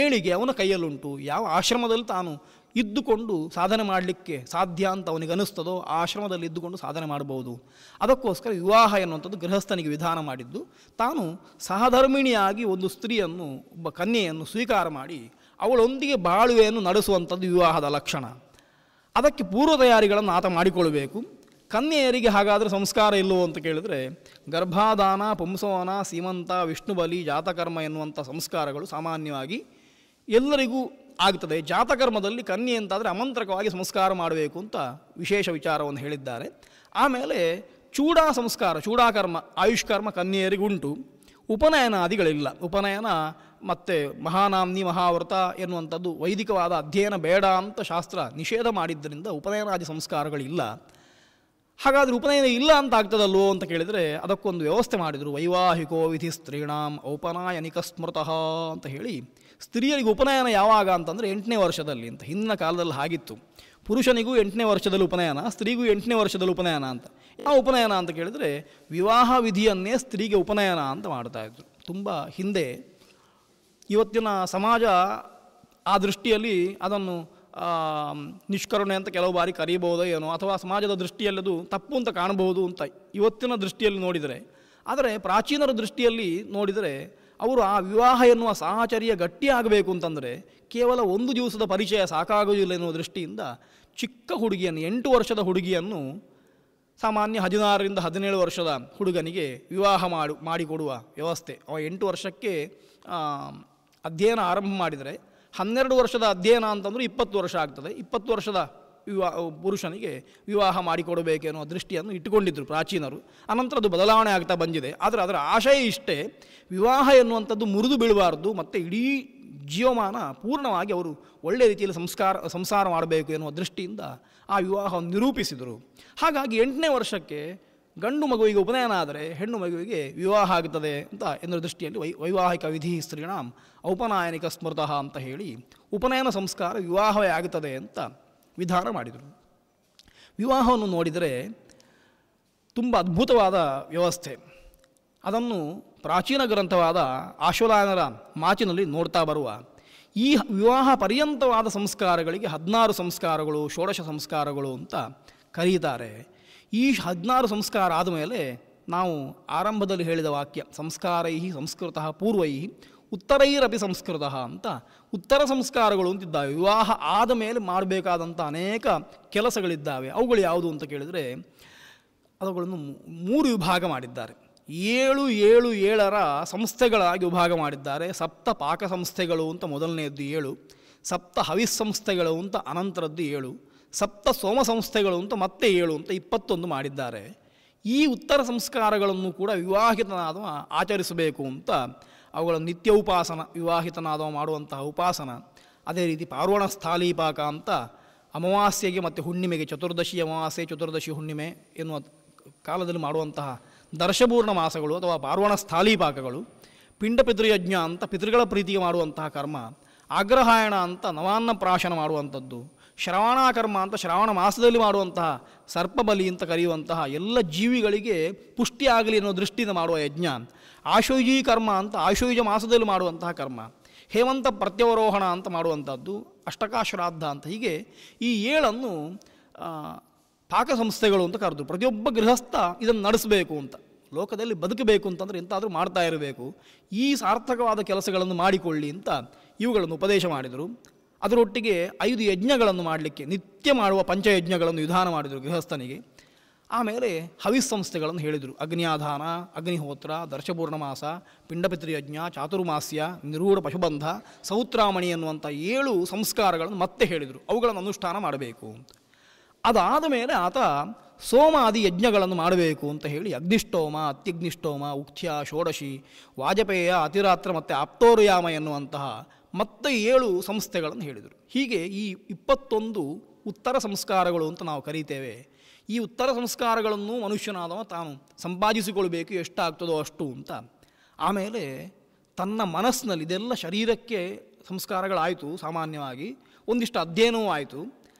ಏಳಿಗೆ ಅವನ ಕೈಯಲ್ಲುಂಟು. ಯಾವ ಆಶ್ರಮದಲ್ಲಿ ತಾನು ಇದ್ದುಕೊಂಡು ಸಾಧನೆ ಮಾಡಲಿಕ್ಕೆ ಸಾಧ್ಯ ಅಂತ ಅವನಿಗೆ ಅನಿಸ್ತದೋ ಆ ಆಶ್ರಮದಲ್ಲಿ ಇದ್ದುಕೊಂಡು ಸಾಧನೆ ಮಾಡಬಹುದು. ಅದಕ್ಕೋಸ್ಕರ ವಿವಾಹ ಎನ್ನುವಂಥದ್ದು ಗೃಹಸ್ಥನಿಗೆ ವಿಧಾನ ಮಾಡಿದ್ದು. ತಾನು ಸಹಧರ್ಮಿಣಿಯಾಗಿ ಒಂದು ಸ್ತ್ರೀಯನ್ನು, ಒಬ್ಬ ಕನ್ಯೆಯನ್ನು ಸ್ವೀಕಾರ ಮಾಡಿ ಅವಳೊಂದಿಗೆ ಬಾಳುವೆಯನ್ನು ನಡೆಸುವಂಥದ್ದು ವಿವಾಹದ ಲಕ್ಷಣ. ಅದಕ್ಕೆ ಪೂರ್ವ ತಯಾರಿಗಳನ್ನು ಆತ ಮಾಡಿಕೊಳ್ಳಬೇಕು. ಕನ್ಯೆಯರಿಗೆ ಹಾಗಾದರೆ ಸಂಸ್ಕಾರ ಇಲ್ಲವೋ ಅಂತ ಕೇಳಿದರೆ, ಗರ್ಭಾಧಾನ, ಪುಂಸವನ, ಸೀಮಂತ, ವಿಷ್ಣುಬಲಿ, ಜಾತಕರ್ಮ ಎನ್ನುವಂಥ ಸಂಸ್ಕಾರಗಳು ಸಾಮಾನ್ಯವಾಗಿ ಎಲ್ಲರಿಗೂ ಆಗ್ತದೆ. ಜಾತಕರ್ಮದಲ್ಲಿ ಕನ್ಯೆ ಅಂತಾದರೆ ಅಮಂತ್ರಕವಾಗಿ ಸಂಸ್ಕಾರ ಮಾಡಬೇಕು ಅಂತ ವಿಶೇಷ ವಿಚಾರವನ್ನು ಹೇಳಿದ್ದಾರೆ. ಆಮೇಲೆ ಚೂಡಾ ಸಂಸ್ಕಾರ, ಚೂಡಾಕರ್ಮ, ಆಯುಷ್ಕರ್ಮ ಕನ್ಯೆಯರಿಗುಂಟು. ಉಪನಯನಾದಿಗಳಿಲ್ಲ. ಉಪನಯನ ಮತ್ತು ಮಹಾನಾಮ್ನಿ, ಮಹಾವ್ರತ ಎನ್ನುವಂಥದ್ದು ವೈದಿಕವಾದ ಅಧ್ಯಯನ ಬೇಡ ಅಂತ ಶಾಸ್ತ್ರ ನಿಷೇಧ ಮಾಡಿದ್ದರಿಂದ ಉಪನಯನಾದಿ ಸಂಸ್ಕಾರಗಳಿಲ್ಲ. ಹಾಗಾದರೆ ಉಪನಯನ ಇಲ್ಲ ಅಂತ ಆಗ್ತದಲ್ವೋ ಅಂತ ಕೇಳಿದರೆ ಅದಕ್ಕೊಂದು ವ್ಯವಸ್ಥೆ ಮಾಡಿದರು. ವೈವಾಹಿಕೋ ವಿಧಿ ಸ್ತ್ರೀಣಾಂ ಔಪನಾಯನಿಕ ಸ್ಮೃತಃ ಅಂತ ಹೇಳಿ, ಸ್ತ್ರೀಯರಿಗೆ ಉಪನಯನ ಯಾವಾಗ ಅಂತಂದರೆ 8ನೇ ವರ್ಷದಲ್ಲಿ ಅಂತ. ಹಿಂದಿನ ಕಾಲದಲ್ಲಿ ಹಾಗಿತ್ತು. ಪುರುಷನಿಗೂ 8ನೇ ವರ್ಷದಲ್ಲಿ ಉಪನಯನ, ಸ್ತ್ರೀಗೂ 8ನೇ ವರ್ಷದಲ್ಲಿ ಉಪನಯನ ಅಂತ. ಯಾವ ಉಪನಯನ ಅಂತ ಕೇಳಿದರೆ ವಿವಾಹ ವಿಧಿಯನ್ನೇ ಸ್ತ್ರೀಗೆ ಉಪನಯನ ಅಂತ ಮಾಡ್ತಾಯಿದ್ರು ತುಂಬ ಹಿಂದೆ. ಇವತ್ತಿನ ಸಮಾಜ ಆ ದೃಷ್ಟಿಯಲ್ಲಿ ಅದನ್ನು ನಿಷ್ಕರುಣೆ ಅಂತ ಕೆಲವು ಬಾರಿ ಕರೀಬಹುದೋ ಏನೋ, ಅಥವಾ ಸಮಾಜದ ದೃಷ್ಟಿಯಲ್ಲದು ತಪ್ಪು ಅಂತ ಕಾಣಬಹುದು ಅಂತ ಇವತ್ತಿನ ದೃಷ್ಟಿಯಲ್ಲಿ ನೋಡಿದರೆ. ಆದರೆ ಪ್ರಾಚೀನರ ದೃಷ್ಟಿಯಲ್ಲಿ ನೋಡಿದರೆ ಅವರು ಆ ವಿವಾಹ ಎನ್ನುವ ಸಾಹಚರ್ಯ ಗಟ್ಟಿಯಾಗಬೇಕು ಅಂತಂದರೆ ಕೇವಲ 1 ದಿವಸದ ಪರಿಚಯ ಸಾಕಾಗುವುದಿಲ್ಲ ಎನ್ನುವ ದೃಷ್ಟಿಯಿಂದ ಚಿಕ್ಕ ಹುಡುಗಿಯನ್ನು, 8 ವರ್ಷದ ಹುಡುಗಿಯನ್ನು ಸಾಮಾನ್ಯ 16ರಿಂದ 17 ವರ್ಷದ ಹುಡುಗನಿಗೆ ವಿವಾಹ ಮಾಡಿಕೊಡುವ ವ್ಯವಸ್ಥೆ. ಅವ 8 ವರ್ಷಕ್ಕೆ ಅಧ್ಯಯನ ಆರಂಭ ಮಾಡಿದರೆ 12 ವರ್ಷದ ಅಧ್ಯಯನ ಅಂತಂದರೆ 20 ವರ್ಷ ಆಗ್ತದೆ. 20 ವರ್ಷದ ಪುರುಷನಿಗೆ ವಿವಾಹ ಮಾಡಿಕೊಡಬೇಕೆನ್ನುವ ದೃಷ್ಟಿಯನ್ನು ಇಟ್ಟುಕೊಂಡಿದ್ದರು ಪ್ರಾಚೀನರು. ಅನಂತರ ಅದು ಬದಲಾವಣೆ ಆಗ್ತಾ ಬಂದಿದೆ. ಆದರೆ ಅದರ ಆಶಯ ಇಷ್ಟೇ, ವಿವಾಹ ಎನ್ನುವಂಥದ್ದು ಮುರಿದು ಬೀಳಬಾರ್ದು ಮತ್ತು ಇಡೀ ಜೀವಮಾನ ಪೂರ್ಣವಾಗಿ ಅವರು ಒಳ್ಳೆಯ ರೀತಿಯಲ್ಲಿ ಸಂಸಾರ ಮಾಡಬೇಕು ಎನ್ನುವ ದೃಷ್ಟಿಯಿಂದ ಆ ವಿವಾಹವನ್ನು ನಿರೂಪಿಸಿದರು. ಹಾಗಾಗಿ 8ನೇ ವರ್ಷಕ್ಕೆ ಗಂಡು ಮಗುವಿಗೆ ಉಪನಯನ ಆದರೆ ಹೆಣ್ಣು ಮಗುವಿಗೆ ವಿವಾಹ ಆಗುತ್ತದೆ ಅಂತ ಎನ್ನುವ ದೃಷ್ಟಿಯಲ್ಲಿ ವೈವಾಹಿಕ ವಿಧಿ ಸ್ತ್ರೀಣಾಂ ಔಪನಾಯನಿಕ ಸ್ಮೃತಃ ಅಂತ ಹೇಳಿ ಉಪನಯನ ಸಂಸ್ಕಾರ ವಿವಾಹವೇ ಆಗುತ್ತದೆ ಅಂತ ವಿಧಾನ ಮಾಡಿದರು. ವಿವಾಹವನ್ನು ನೋಡಿದರೆ ತುಂಬ ಅದ್ಭುತವಾದ ವ್ಯವಸ್ಥೆ. ಅದನ್ನು ಪ್ರಾಚೀನ ಗ್ರಂಥವಾದ ಆಶ್ವಲಾಯನರ ಮಾತಿನಲ್ಲಿ ನೋಡ್ತಾ ಬರುವ ಈ ವಿವಾಹ ಪರ್ಯಂತವಾದ ಸಂಸ್ಕಾರಗಳಿಗೆ 16 ಸಂಸ್ಕಾರಗಳು, ಷೋಡಶ ಸಂಸ್ಕಾರಗಳು ಅಂತ ಕರೀತಾರೆ. ಈ 16 ಸಂಸ್ಕಾರ ಆದಮೇಲೆ ನಾವು ಆರಂಭದಲ್ಲಿ ಹೇಳಿದ ವಾಕ್ಯ ಸಂಸ್ಕಾರೈ ಸಂಸ್ಕೃತಃ ಪೂರ್ವೈ ಉತ್ತರೈರಪಿ ಸಂಸ್ಕೃತಃ ಅಂತ ಉತ್ತರ ಸಂಸ್ಕಾರಗಳು ಅಂತಿದ್ದಾವೆ. ವಿವಾಹ ಆದ ಮೇಲೆ ಮಾಡಬೇಕಾದಂಥ ಅನೇಕ ಕೆಲಸಗಳಿದ್ದಾವೆ. ಅವುಗಳು ಯಾವುದು ಅಂತ ಕೇಳಿದರೆ ಅವುಗಳನ್ನು 3 ವಿಭಾಗ ಮಾಡಿದ್ದಾರೆ. 7 ಸಂಸ್ಥೆಗಳಾಗಿ ವಿಭಾಗ ಮಾಡಿದ್ದಾರೆ. ಸಪ್ತ ಪಾಕ ಸಂಸ್ಥೆಗಳು ಅಂತ ಮೊದಲನೆಯದ್ದು 7, ಸಪ್ತ ಹವಿಸ್ ಸಂಸ್ಥೆಗಳು ಅಂತ ಅನಂತರದ್ದು 7, ಸಪ್ತ ಸೋಮ ಸಂಸ್ಥೆಗಳು ಅಂತ ಮತ್ತೆ 7 ಅಂತ 21 ಮಾಡಿದ್ದಾರೆ. ಈ ಉತ್ತರ ಸಂಸ್ಕಾರಗಳನ್ನು ಕೂಡ ವಿವಾಹಿತನಾದವ ಆಚರಿಸಬೇಕು ಅಂತ ಅವುಗಳ ನಿತ್ಯ ಉಪಾಸನ, ವಿವಾಹಿತನಾದವ ಮಾಡುವಂತಹ ಉಪಾಸನ. ಅದೇ ರೀತಿ ಪಾರ್ವಣ ಸ್ಥಾಲೀಪಾಕ ಅಂತ ಅಮಾವಾಸ್ಯೆಗೆ ಮತ್ತು ಹುಣ್ಣಿಮೆಗೆ, ಚತುರ್ದಶಿ ಅಮಾವಾಸ್ಯೆ, ಚತುರ್ದಶಿ ಹುಣ್ಣಿಮೆ ಎನ್ನುವ ಕಾಲದಲ್ಲಿ ಮಾಡುವಂತಹ ದರ್ಶಪೂರ್ಣ ಮಾಸಗಳು ಅಥವಾ ಪಾರ್ವಣ ಸ್ಥಾಲೀಪಾಕಗಳು. ಪಿಂಡ ಪಿತೃಯಜ್ಞ ಅಂತ ಪಿತೃಗಳ ಪ್ರೀತಿಗೆ ಮಾಡುವಂತಹ ಕರ್ಮ, ಆಗ್ರಹಾಯಣ ಅಂತ ನವಾನ್ನ ಪ್ರಾಶನ ಮಾಡುವಂಥದ್ದು, ಶ್ರವಣಾಕರ್ಮ ಅಂತ ಶ್ರಾವಣ ಮಾಸದಲ್ಲಿ ಮಾಡುವಂತಹ ಸರ್ಪಬಲಿ ಅಂತ ಕರೆಯುವಂತಹ ಎಲ್ಲ ಜೀವಿಗಳಿಗೆ ಪುಷ್ಟಿಯಾಗಲಿ ಅನ್ನೋ ದೃಷ್ಟಿಯಿಂದ ಮಾಡುವ ಯಜ್ಞ, ಆಶುಯುಜಿ ಕರ್ಮ ಅಂತ ಆಶುಯುಜ ಮಾಸದಲ್ಲಿ ಮಾಡುವಂತಹ ಕರ್ಮ, ಹೇಮಂತ ಪ್ರತ್ಯವರೋಹಣ ಅಂತ ಮಾಡುವಂಥದ್ದು, ಅಷ್ಟಕಾಶ್ರಾದ್ದ ಅಂತ. ಹೀಗೆ ಈ 7 ಪಾಕ ಸಂಸ್ಥೆಗಳು ಅಂತ ಕರೆದು ಪ್ರತಿಯೊಬ್ಬ ಗೃಹಸ್ಥ ಇದನ್ನು ನಡೆಸಬೇಕು ಅಂತ, ಲೋಕದಲ್ಲಿ ಬದುಕಬೇಕು ಅಂತಂದರೆ ಎಂತಾದರೂ ಮಾಡ್ತಾ ಇರಬೇಕು, ಈ ಸಾರ್ಥಕವಾದ ಕೆಲಸಗಳನ್ನು ಮಾಡಿಕೊಳ್ಳಿ ಅಂತ ಇವುಗಳನ್ನು ಉಪದೇಶ ಮಾಡಿದರು. ಅದರೊಟ್ಟಿಗೆ 5 ಯಜ್ಞಗಳನ್ನು ಮಾಡಲಿಕ್ಕೆ, ನಿತ್ಯ ಮಾಡುವ ಪಂಚಯಜ್ಞಗಳನ್ನು ವಿಧಾನ ಮಾಡಿದರು ಗೃಹಸ್ಥನಿಗೆ. ಆಮೇಲೆ ಹವಿಸ್ ಸಂಸ್ಥೆಗಳನ್ನು ಹೇಳಿದರು. ಅಗ್ನ್ಯಾಧಾನ, ಅಗ್ನಿಹೋತ್ರ, ದರ್ಶಪೂರ್ಣಮಾಸ, ಪಿಂಡಪಿತೃಯಜ್ಞ, ಚಾತುರ್ಮಾಸ್ಯ, ನಿರೂಢ ಪಶುಬಂಧ, ಸೌತ್ರಾಮಣಿ ಎನ್ನುವಂಥ 7 ಸಂಸ್ಕಾರಗಳನ್ನು ಮತ್ತೆ ಹೇಳಿದರು. ಅವುಗಳನ್ನು ಅನುಷ್ಠಾನ ಮಾಡಬೇಕು ಅಂತ. ಅದಾದ ಮೇಲೆ ಆತ ಸೋಮಾದಿ ಯಜ್ಞಗಳನ್ನು ಮಾಡಬೇಕು ಅಂತ ಹೇಳಿ ಅಗ್ನಿಷ್ಠೋಮ, ಅತ್ಯಗ್ನಿಷ್ಠೋಮ, ಉಕ್ತ್ಯ, ಷೋಡಶಿ, ವಾಜಪೇಯ, ಅತಿರಾತ್ರ ಮತ್ತು ಆಪ್ತೋರ್ಯಾಮ ಎನ್ನುವಂತಹ ಮತ್ತೆ 7 ಸಂಸ್ಥೆಗಳನ್ನು ಹೇಳಿದರು. ಹೀಗೆ ಈ 21 ಉತ್ತರ ಸಂಸ್ಕಾರಗಳು ಅಂತ ನಾವು ಕರೀತೇವೆ. ಈ ಉತ್ತರ ಸಂಸ್ಕಾರಗಳನ್ನು ಮನುಷ್ಯನಾದವ ತಾನು ಸಂಪಾದಿಸಿಕೊಳ್ಬೇಕು, ಎಷ್ಟಾಗ್ತದೋ ಅಷ್ಟು ಅಂತ. ಆಮೇಲೆ ತನ್ನ ಮನಸ್ಸಿನಲ್ಲಿ ಇದೆಲ್ಲ ಶರೀರಕ್ಕೆ ಸಂಸ್ಕಾರಗಳಾಯಿತು, ಸಾಮಾನ್ಯವಾಗಿ ಒಂದಿಷ್ಟು ಅಧ್ಯಯನವೂ ಆಯಿತು,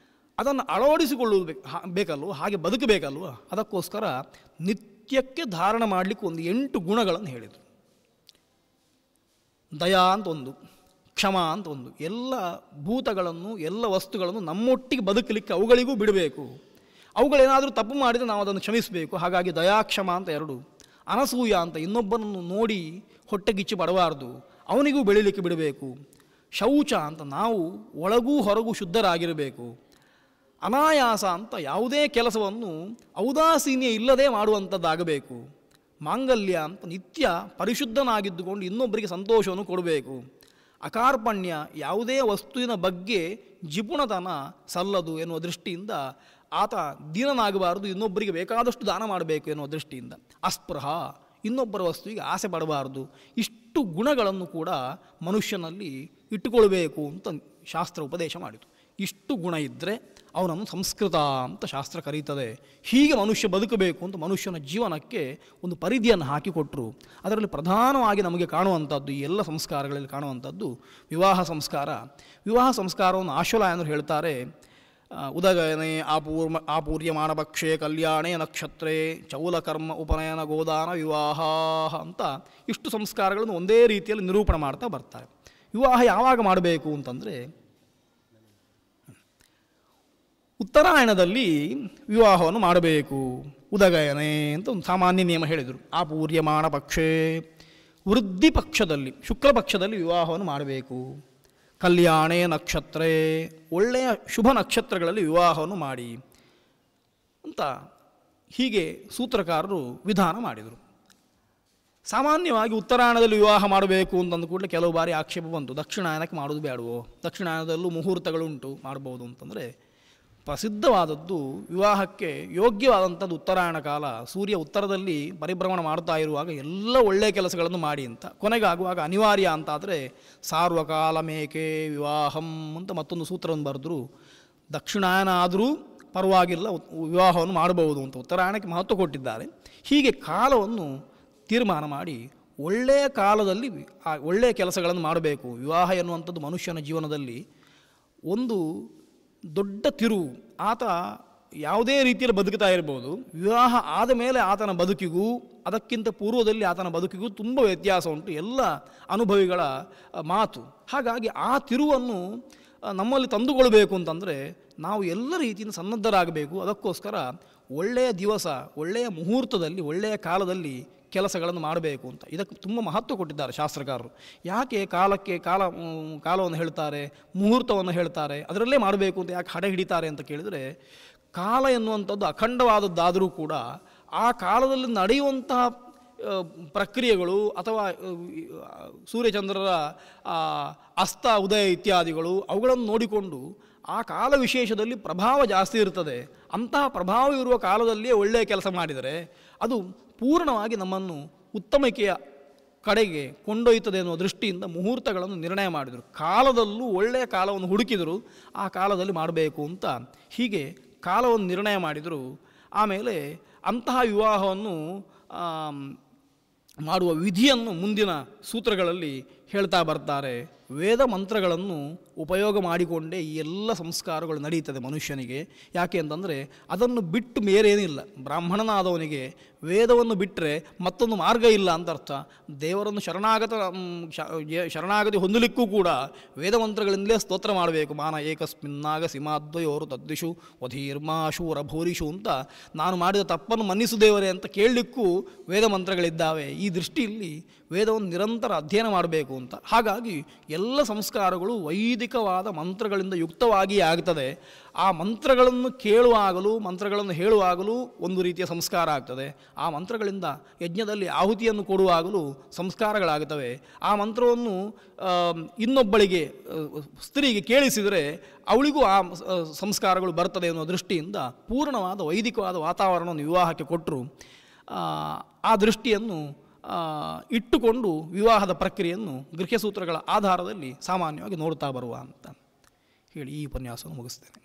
ಅದನ್ನು ಅಳವಡಿಸಿಕೊಳ್ಳುವುದು ಬೇಕಲ್ವ, ಹಾಗೆ ಬದುಕಬೇಕಲ್ವ. ಅದಕ್ಕೋಸ್ಕರ ನಿತ್ಯಕ್ಕೆ ಧಾರಣ ಮಾಡಲಿಕ್ಕೆ ಒಂದು 8 ಗುಣಗಳನ್ನು ಹೇಳಿದರು. ದಯಾ ಅಂತ ಒಂದು, ಕ್ಷಮ ಅಂತ ಒಂದು, ಎಲ್ಲ ಭೂತಗಳನ್ನು ಎಲ್ಲ ವಸ್ತುಗಳನ್ನು ನಮ್ಮೊಟ್ಟಿಗೆ ಬದುಕಲಿಕ್ಕೆ ಅವುಗಳಿಗೂ ಬಿಡಬೇಕು. ಅವುಗಳೇನಾದರೂ ತಪ್ಪು ಮಾಡಿದರೆ ನಾವು ಅದನ್ನು ಕ್ಷಮಿಸಬೇಕು. ಹಾಗಾಗಿ ದಯಾಕ್ಷಮ ಅಂತ 2. ಅನಸೂಯ ಅಂತ, ಇನ್ನೊಬ್ಬನನ್ನು ನೋಡಿ ಹೊಟ್ಟೆಗಿಚ್ಚಿ ಪಡಬಾರ್ದು, ಅವನಿಗೂ ಬೆಳೀಲಿಕ್ಕೆ ಬಿಡಬೇಕು. ಶೌಚ ಅಂತ, ನಾವು ಒಳಗೂ ಹೊರಗೂ ಶುದ್ಧರಾಗಿರಬೇಕು. ಅನಾಯಾಸ ಅಂತ, ಯಾವುದೇ ಕೆಲಸವನ್ನು ಔದಾಸೀನ್ಯ ಇಲ್ಲದೆ ಮಾಡುವಂಥದ್ದಾಗಬೇಕು. ಮಾಂಗಲ್ಯ ಅಂತ, ನಿತ್ಯ ಪರಿಶುದ್ಧನಾಗಿದ್ದುಕೊಂಡು ಇನ್ನೊಬ್ಬರಿಗೆ ಸಂತೋಷವನ್ನು ಕೊಡಬೇಕು. ಅಕಾರ್ಪಣ್ಯ, ಯಾವುದೇ ವಸ್ತುವಿನ ಬಗ್ಗೆ ಜಿಪುಣತನ ಸಲ್ಲದು ಎನ್ನುವ ದೃಷ್ಟಿಯಿಂದ ಆತ ದೀನನಾಗಬಾರದು, ಇನ್ನೊಬ್ಬರಿಗೆ ಬೇಕಾದಷ್ಟು ದಾನ ಮಾಡಬೇಕು ಎನ್ನುವ ದೃಷ್ಟಿಯಿಂದ. ಅಸ್ಪೃಹ, ಇನ್ನೊಬ್ಬರ ವಸ್ತುವಿಗೆ ಆಸೆ ಪಡಬಾರದು. ಇಷ್ಟು ಗುಣಗಳನ್ನು ಕೂಡ ಮನುಷ್ಯನಲ್ಲಿ ಇಟ್ಟುಕೊಳ್ಬೇಕು ಅಂತ ಶಾಸ್ತ್ರ ಉಪದೇಶ ಮಾಡಿತು. ಇಷ್ಟು ಗುಣ ಇದ್ದರೆ ಅವನನ್ನು ಸಂಸ್ಕೃತ ಅಂತ ಶಾಸ್ತ್ರ ಕರೀತದೆ. ಹೀಗೆ ಮನುಷ್ಯ ಬದುಕಬೇಕು ಅಂತ ಮನುಷ್ಯನ ಜೀವನಕ್ಕೆ ಒಂದು ಪರಿಧಿಯನ್ನು ಹಾಕಿಕೊಟ್ಟರು. ಅದರಲ್ಲಿ ಪ್ರಧಾನವಾಗಿ ನಮಗೆ ಕಾಣುವಂಥದ್ದು, ಈ ಎಲ್ಲ ಸಂಸ್ಕಾರಗಳಲ್ಲಿ ಕಾಣುವಂಥದ್ದು ವಿವಾಹ ಸಂಸ್ಕಾರ. ವಿವಾಹ ಸಂಸ್ಕಾರವನ್ನು ಆಶ್ವಲಾಯನರು ಹೇಳ್ತಾರೆ, ಉದಗಯನೆ ಆಪೂರ್ಯಮಾಣ ಪಕ್ಷೆ ಕಲ್ಯಾಣೇ ನಕ್ಷತ್ರೇ ಚೌಲಕರ್ಮ ಉಪನಯನ ಗೋದಾನ ವಿವಾಹ ಅಂತ ಇಷ್ಟು ಸಂಸ್ಕಾರಗಳನ್ನು ಒಂದೇ ರೀತಿಯಲ್ಲಿ ನಿರೂಪಣೆ ಮಾಡ್ತಾ ಬರ್ತಾರೆ. ವಿವಾಹ ಯಾವಾಗ ಮಾಡಬೇಕು ಅಂತಂದರೆ, ಉತ್ತರಾಯಣದಲ್ಲಿ ವಿವಾಹವನ್ನು ಮಾಡಬೇಕು. ಉದಗಯನೆ ಅಂತ ಒಂದು ಸಾಮಾನ್ಯ ನಿಯಮ ಹೇಳಿದರು. ಆಪೂರ್ಯಮಾಣ ಪಕ್ಷೆ, ವೃದ್ಧಿ ಪಕ್ಷದಲ್ಲಿ, ಶುಕ್ಲ ಪಕ್ಷದಲ್ಲಿ ವಿವಾಹವನ್ನು ಮಾಡಬೇಕು. ಕಲ್ಯಾಣೇ ನಕ್ಷತ್ರೇ, ಒಳ್ಳೆಯ ಶುಭ ನಕ್ಷತ್ರಗಳಲ್ಲಿ ವಿವಾಹವನ್ನು ಮಾಡಿ ಅಂತ ಹೀಗೆ ಸೂತ್ರಕಾರರು ವಿಧಾನ ಮಾಡಿದರು. ಸಾಮಾನ್ಯವಾಗಿ ಉತ್ತರಾಯಣದಲ್ಲಿ ವಿವಾಹ ಮಾಡಬೇಕು ಅಂತಂದು ಕೂಡಲೇ ಕೆಲವು ಬಾರಿ ಆಕ್ಷೇಪ ಬಂತು, ದಕ್ಷಿಣಾಯನಕ್ಕೆ ಮಾಡೋದು ಬೇಡವೋ, ದಕ್ಷಿಣಾಯನದಲ್ಲೂ ಮುಹೂರ್ತಗಳುಂಟು ಮಾಡ್ಬೋದು ಅಂತಂದರೆ, ಪ್ರಸಿದ್ಧವಾದದ್ದು ವಿವಾಹಕ್ಕೆ ಯೋಗ್ಯವಾದಂಥದ್ದು ಉತ್ತರಾಯಣ ಕಾಲ. ಸೂರ್ಯ ಉತ್ತರದಲ್ಲಿ ಪರಿಭ್ರಮಣ ಮಾಡ್ತಾ ಇರುವಾಗ ಎಲ್ಲ ಒಳ್ಳೆಯ ಕೆಲಸಗಳನ್ನು ಮಾಡಿ ಅಂತ. ಕೊನೆಗಾಗುವಾಗ ಅನಿವಾರ್ಯ ಅಂತಾದರೆ ಸಾರ್ವಕಾಲ ಮೇಕೆ ವಿವಾಹಂ ಅಂತ ಮತ್ತೊಂದು ಸೂತ್ರವನ್ನು ಬರೆದ್ರು. ದಕ್ಷಿಣಾಯನ ಆದರೂ ಪರವಾಗಿಲ್ಲ, ವಿವಾಹವನ್ನು ಮಾಡಬಹುದು ಅಂತ ಉತ್ತರಾಯಣಕ್ಕೆ ಮಹತ್ವ ಕೊಟ್ಟಿದ್ದಾರೆ. ಹೀಗೆ ಕಾಲವನ್ನು ತೀರ್ಮಾನ ಮಾಡಿ ಒಳ್ಳೆಯ ಕಾಲದಲ್ಲಿ ಒಳ್ಳೆಯ ಕೆಲಸಗಳನ್ನು ಮಾಡಬೇಕು. ವಿವಾಹ ಎನ್ನುವಂಥದ್ದು ಮನುಷ್ಯನ ಜೀವನದಲ್ಲಿ ಒಂದು ದೊಡ್ಡ ತಿರುವು. ಆತ ಯಾವುದೇ ರೀತಿಯಲ್ಲಿ ಬದುಕ್ತಾ ಇರ್ಬೋದು, ವಿವಾಹ ಆದ ಮೇಲೆ ಆತನ ಬದುಕಿಗೂ ಅದಕ್ಕಿಂತ ಪೂರ್ವದಲ್ಲಿ ಆತನ ಬದುಕಿಗೂ ತುಂಬ ವ್ಯತ್ಯಾಸ ಉಂಟು, ಎಲ್ಲ ಅನುಭವಿಗಳ ಮಾತು. ಹಾಗಾಗಿ ಆ ತಿರುವನ್ನು ನಮ್ಮಲ್ಲಿ ತಂದುಕೊಳ್ಬೇಕು ಅಂತಂದರೆ ನಾವು ಎಲ್ಲ ರೀತಿಯಿಂದ ಸನ್ನದ್ಧರಾಗಬೇಕು. ಅದಕ್ಕೋಸ್ಕರ ಒಳ್ಳೆಯ ದಿವಸ, ಒಳ್ಳೆಯ ಮುಹೂರ್ತದಲ್ಲಿ, ಒಳ್ಳೆಯ ಕಾಲದಲ್ಲಿ ಕೆಲಸಗಳನ್ನು ಮಾಡಬೇಕು ಅಂತ ಇದಕ್ಕೆ ತುಂಬ ಮಹತ್ವ ಕೊಟ್ಟಿದ್ದಾರೆ ಶಾಸ್ತ್ರಕಾರರು. ಯಾಕೆ ಕಾಲವನ್ನು ಹೇಳ್ತಾರೆ, ಮುಹೂರ್ತವನ್ನು ಹೇಳ್ತಾರೆ, ಅದರಲ್ಲೇ ಮಾಡಬೇಕು ಅಂತ ಯಾಕೆ ಹಡೆ ಹಿಡಿತಾರೆ ಅಂತ ಕೇಳಿದರೆ, ಕಾಲ ಎನ್ನುವಂಥದ್ದು ಅಖಂಡವಾದದ್ದಾದರೂ ಕೂಡ ಆ ಕಾಲದಲ್ಲಿ ನಡೆಯುವಂತಹ ಪ್ರಕ್ರಿಯೆಗಳು ಅಥವಾ ಸೂರ್ಯಚಂದ್ರರ ಅಸ್ತ ಉದಯ ಇತ್ಯಾದಿಗಳು ಅವುಗಳನ್ನು ನೋಡಿಕೊಂಡು ಆ ಕಾಲ ವಿಶೇಷದಲ್ಲಿ ಪ್ರಭಾವ ಜಾಸ್ತಿ ಇರ್ತದೆ. ಅಂತಹ ಪ್ರಭಾವ ಇರುವ ಕಾಲದಲ್ಲಿಯೇ ಒಳ್ಳೆಯ ಕೆಲಸ ಮಾಡಿದರೆ ಅದು ಪೂರ್ಣವಾಗಿ ನಮ್ಮನ್ನು ಉತ್ತಮತೆಯ ಕಡೆಗೆ ಕೊಂಡೊಯ್ತದೆ ಅನ್ನುವ ದೃಷ್ಟಿಯಿಂದ ಮುಹೂರ್ತಗಳನ್ನು ನಿರ್ಣಯ ಮಾಡಿದರು. ಕಾಲದಲ್ಲೂ ಒಳ್ಳೆಯ ಕಾಲವನ್ನು ಹುಡುಕಿದರು, ಆ ಕಾಲದಲ್ಲಿ ಮಾಡಬೇಕು ಅಂತ ಹೀಗೆ ಕಾಲವನ್ನು ನಿರ್ಣಯ ಮಾಡಿದರು. ಆಮೇಲೆ ಅಂತಹ ವಿವಾಹವನ್ನು ಮಾಡುವ ವಿಧಿಯನ್ನು ಮುಂದಿನ ಸೂತ್ರಗಳಲ್ಲಿ ಹೇಳ್ತಾ ಬರ್ತಾರೆ. ವೇದ ಮಂತ್ರಗಳನ್ನು ಉಪಯೋಗ ಮಾಡಿಕೊಂಡೇ ಈ ಎಲ್ಲ ಸಂಸ್ಕಾರಗಳು ನಡೀತದೆ ಮನುಷ್ಯನಿಗೆ. ಯಾಕೆ ಅಂತಂದರೆ ಅದನ್ನು ಬಿಟ್ಟು ಬೇರೇನಿಲ್ಲ. ಬ್ರಾಹ್ಮಣನಾದವನಿಗೆ ವೇದವನ್ನು ಬಿಟ್ಟರೆ ಮತ್ತೊಂದು ಮಾರ್ಗ ಇಲ್ಲ ಅಂತ ಅರ್ಥ. ದೇವರನ್ನು ಶರಣಾಗತಿ ಹೊಂದಲಿಕ್ಕೂ ಕೂಡ ವೇದ ಮಂತ್ರಗಳಿಂದಲೇ ಸ್ತೋತ್ರ ಮಾಡಬೇಕು. ಮಾನ ಏಕಸ್ಮಿನ್ನಾಗ ಸಿಮಾದ್ವಯೋರು ತದ್ದಿಶು ವಧೀರ್ಮಾಶೂರ ಭೂರಿಷು ಅಂತ, ನಾನು ಮಾಡಿದ ತಪ್ಪನ್ನು ಮನ್ನಿಸು ದೇವರೇ ಅಂತ ಕೇಳಲಿಕ್ಕೂ ವೇದ ಮಂತ್ರಗಳಿದ್ದಾವೆ. ಈ ದೃಷ್ಟಿಯಲ್ಲಿ ವೇದವನ್ನು ನಿರಂತರ ಅಧ್ಯಯನ ಮಾಡಬೇಕು ಅಂತ. ಹಾಗಾಗಿ ಎಲ್ಲ ಸಂಸ್ಕಾರಗಳು ವೈದಿಕವಾದ ಮಂತ್ರಗಳಿಂದ ಯುಕ್ತವಾಗಿ ಆಗ್ತದೆ. ಆ ಮಂತ್ರಗಳನ್ನು ಕೇಳುವಾಗಲೂ ಮಂತ್ರಗಳನ್ನು ಹೇಳುವಾಗಲೂ ಒಂದು ರೀತಿಯ ಸಂಸ್ಕಾರ ಆಗ್ತದೆ. ಆ ಮಂತ್ರಗಳಿಂದ ಯಜ್ಞದಲ್ಲಿ ಆಹುತಿಯನ್ನು ಕೊಡುವಾಗಲೂ ಸಂಸ್ಕಾರಗಳಾಗುತ್ತವೆ. ಆ ಮಂತ್ರವನ್ನು ಇನ್ನೊಬ್ಬಳಿಗೆ ಸ್ತ್ರೀಗೆ ಕೇಳಿಸಿದರೆ ಅವಳಿಗೂ ಆ ಸಂಸ್ಕಾರಗಳು ಬರ್ತದೆ ಅನ್ನೋ ದೃಷ್ಟಿಯಿಂದ ಪೂರ್ಣವಾದ ವೈದಿಕವಾದ ವಾತಾವರಣವನ್ನು ವಿವಾಹಕ್ಕೆ ಕೊಟ್ಟರು. ಆ ದೃಷ್ಟಿಯನ್ನು ಇಟ್ಟುಕೊಂಡು ವಿವಾಹದ ಪ್ರಕ್ರಿಯೆಯನ್ನು ಗೃಹ್ಯಸೂತ್ರಗಳ ಆಧಾರದಲ್ಲಿ ಸಾಮಾನ್ಯವಾಗಿ ನೋಡ್ತಾ ಬರುವ ಅಂತ ಹೇಳಿ ಈ ಉಪನ್ಯಾಸವನ್ನು ಮುಗಿಸ್ತೇನೆ.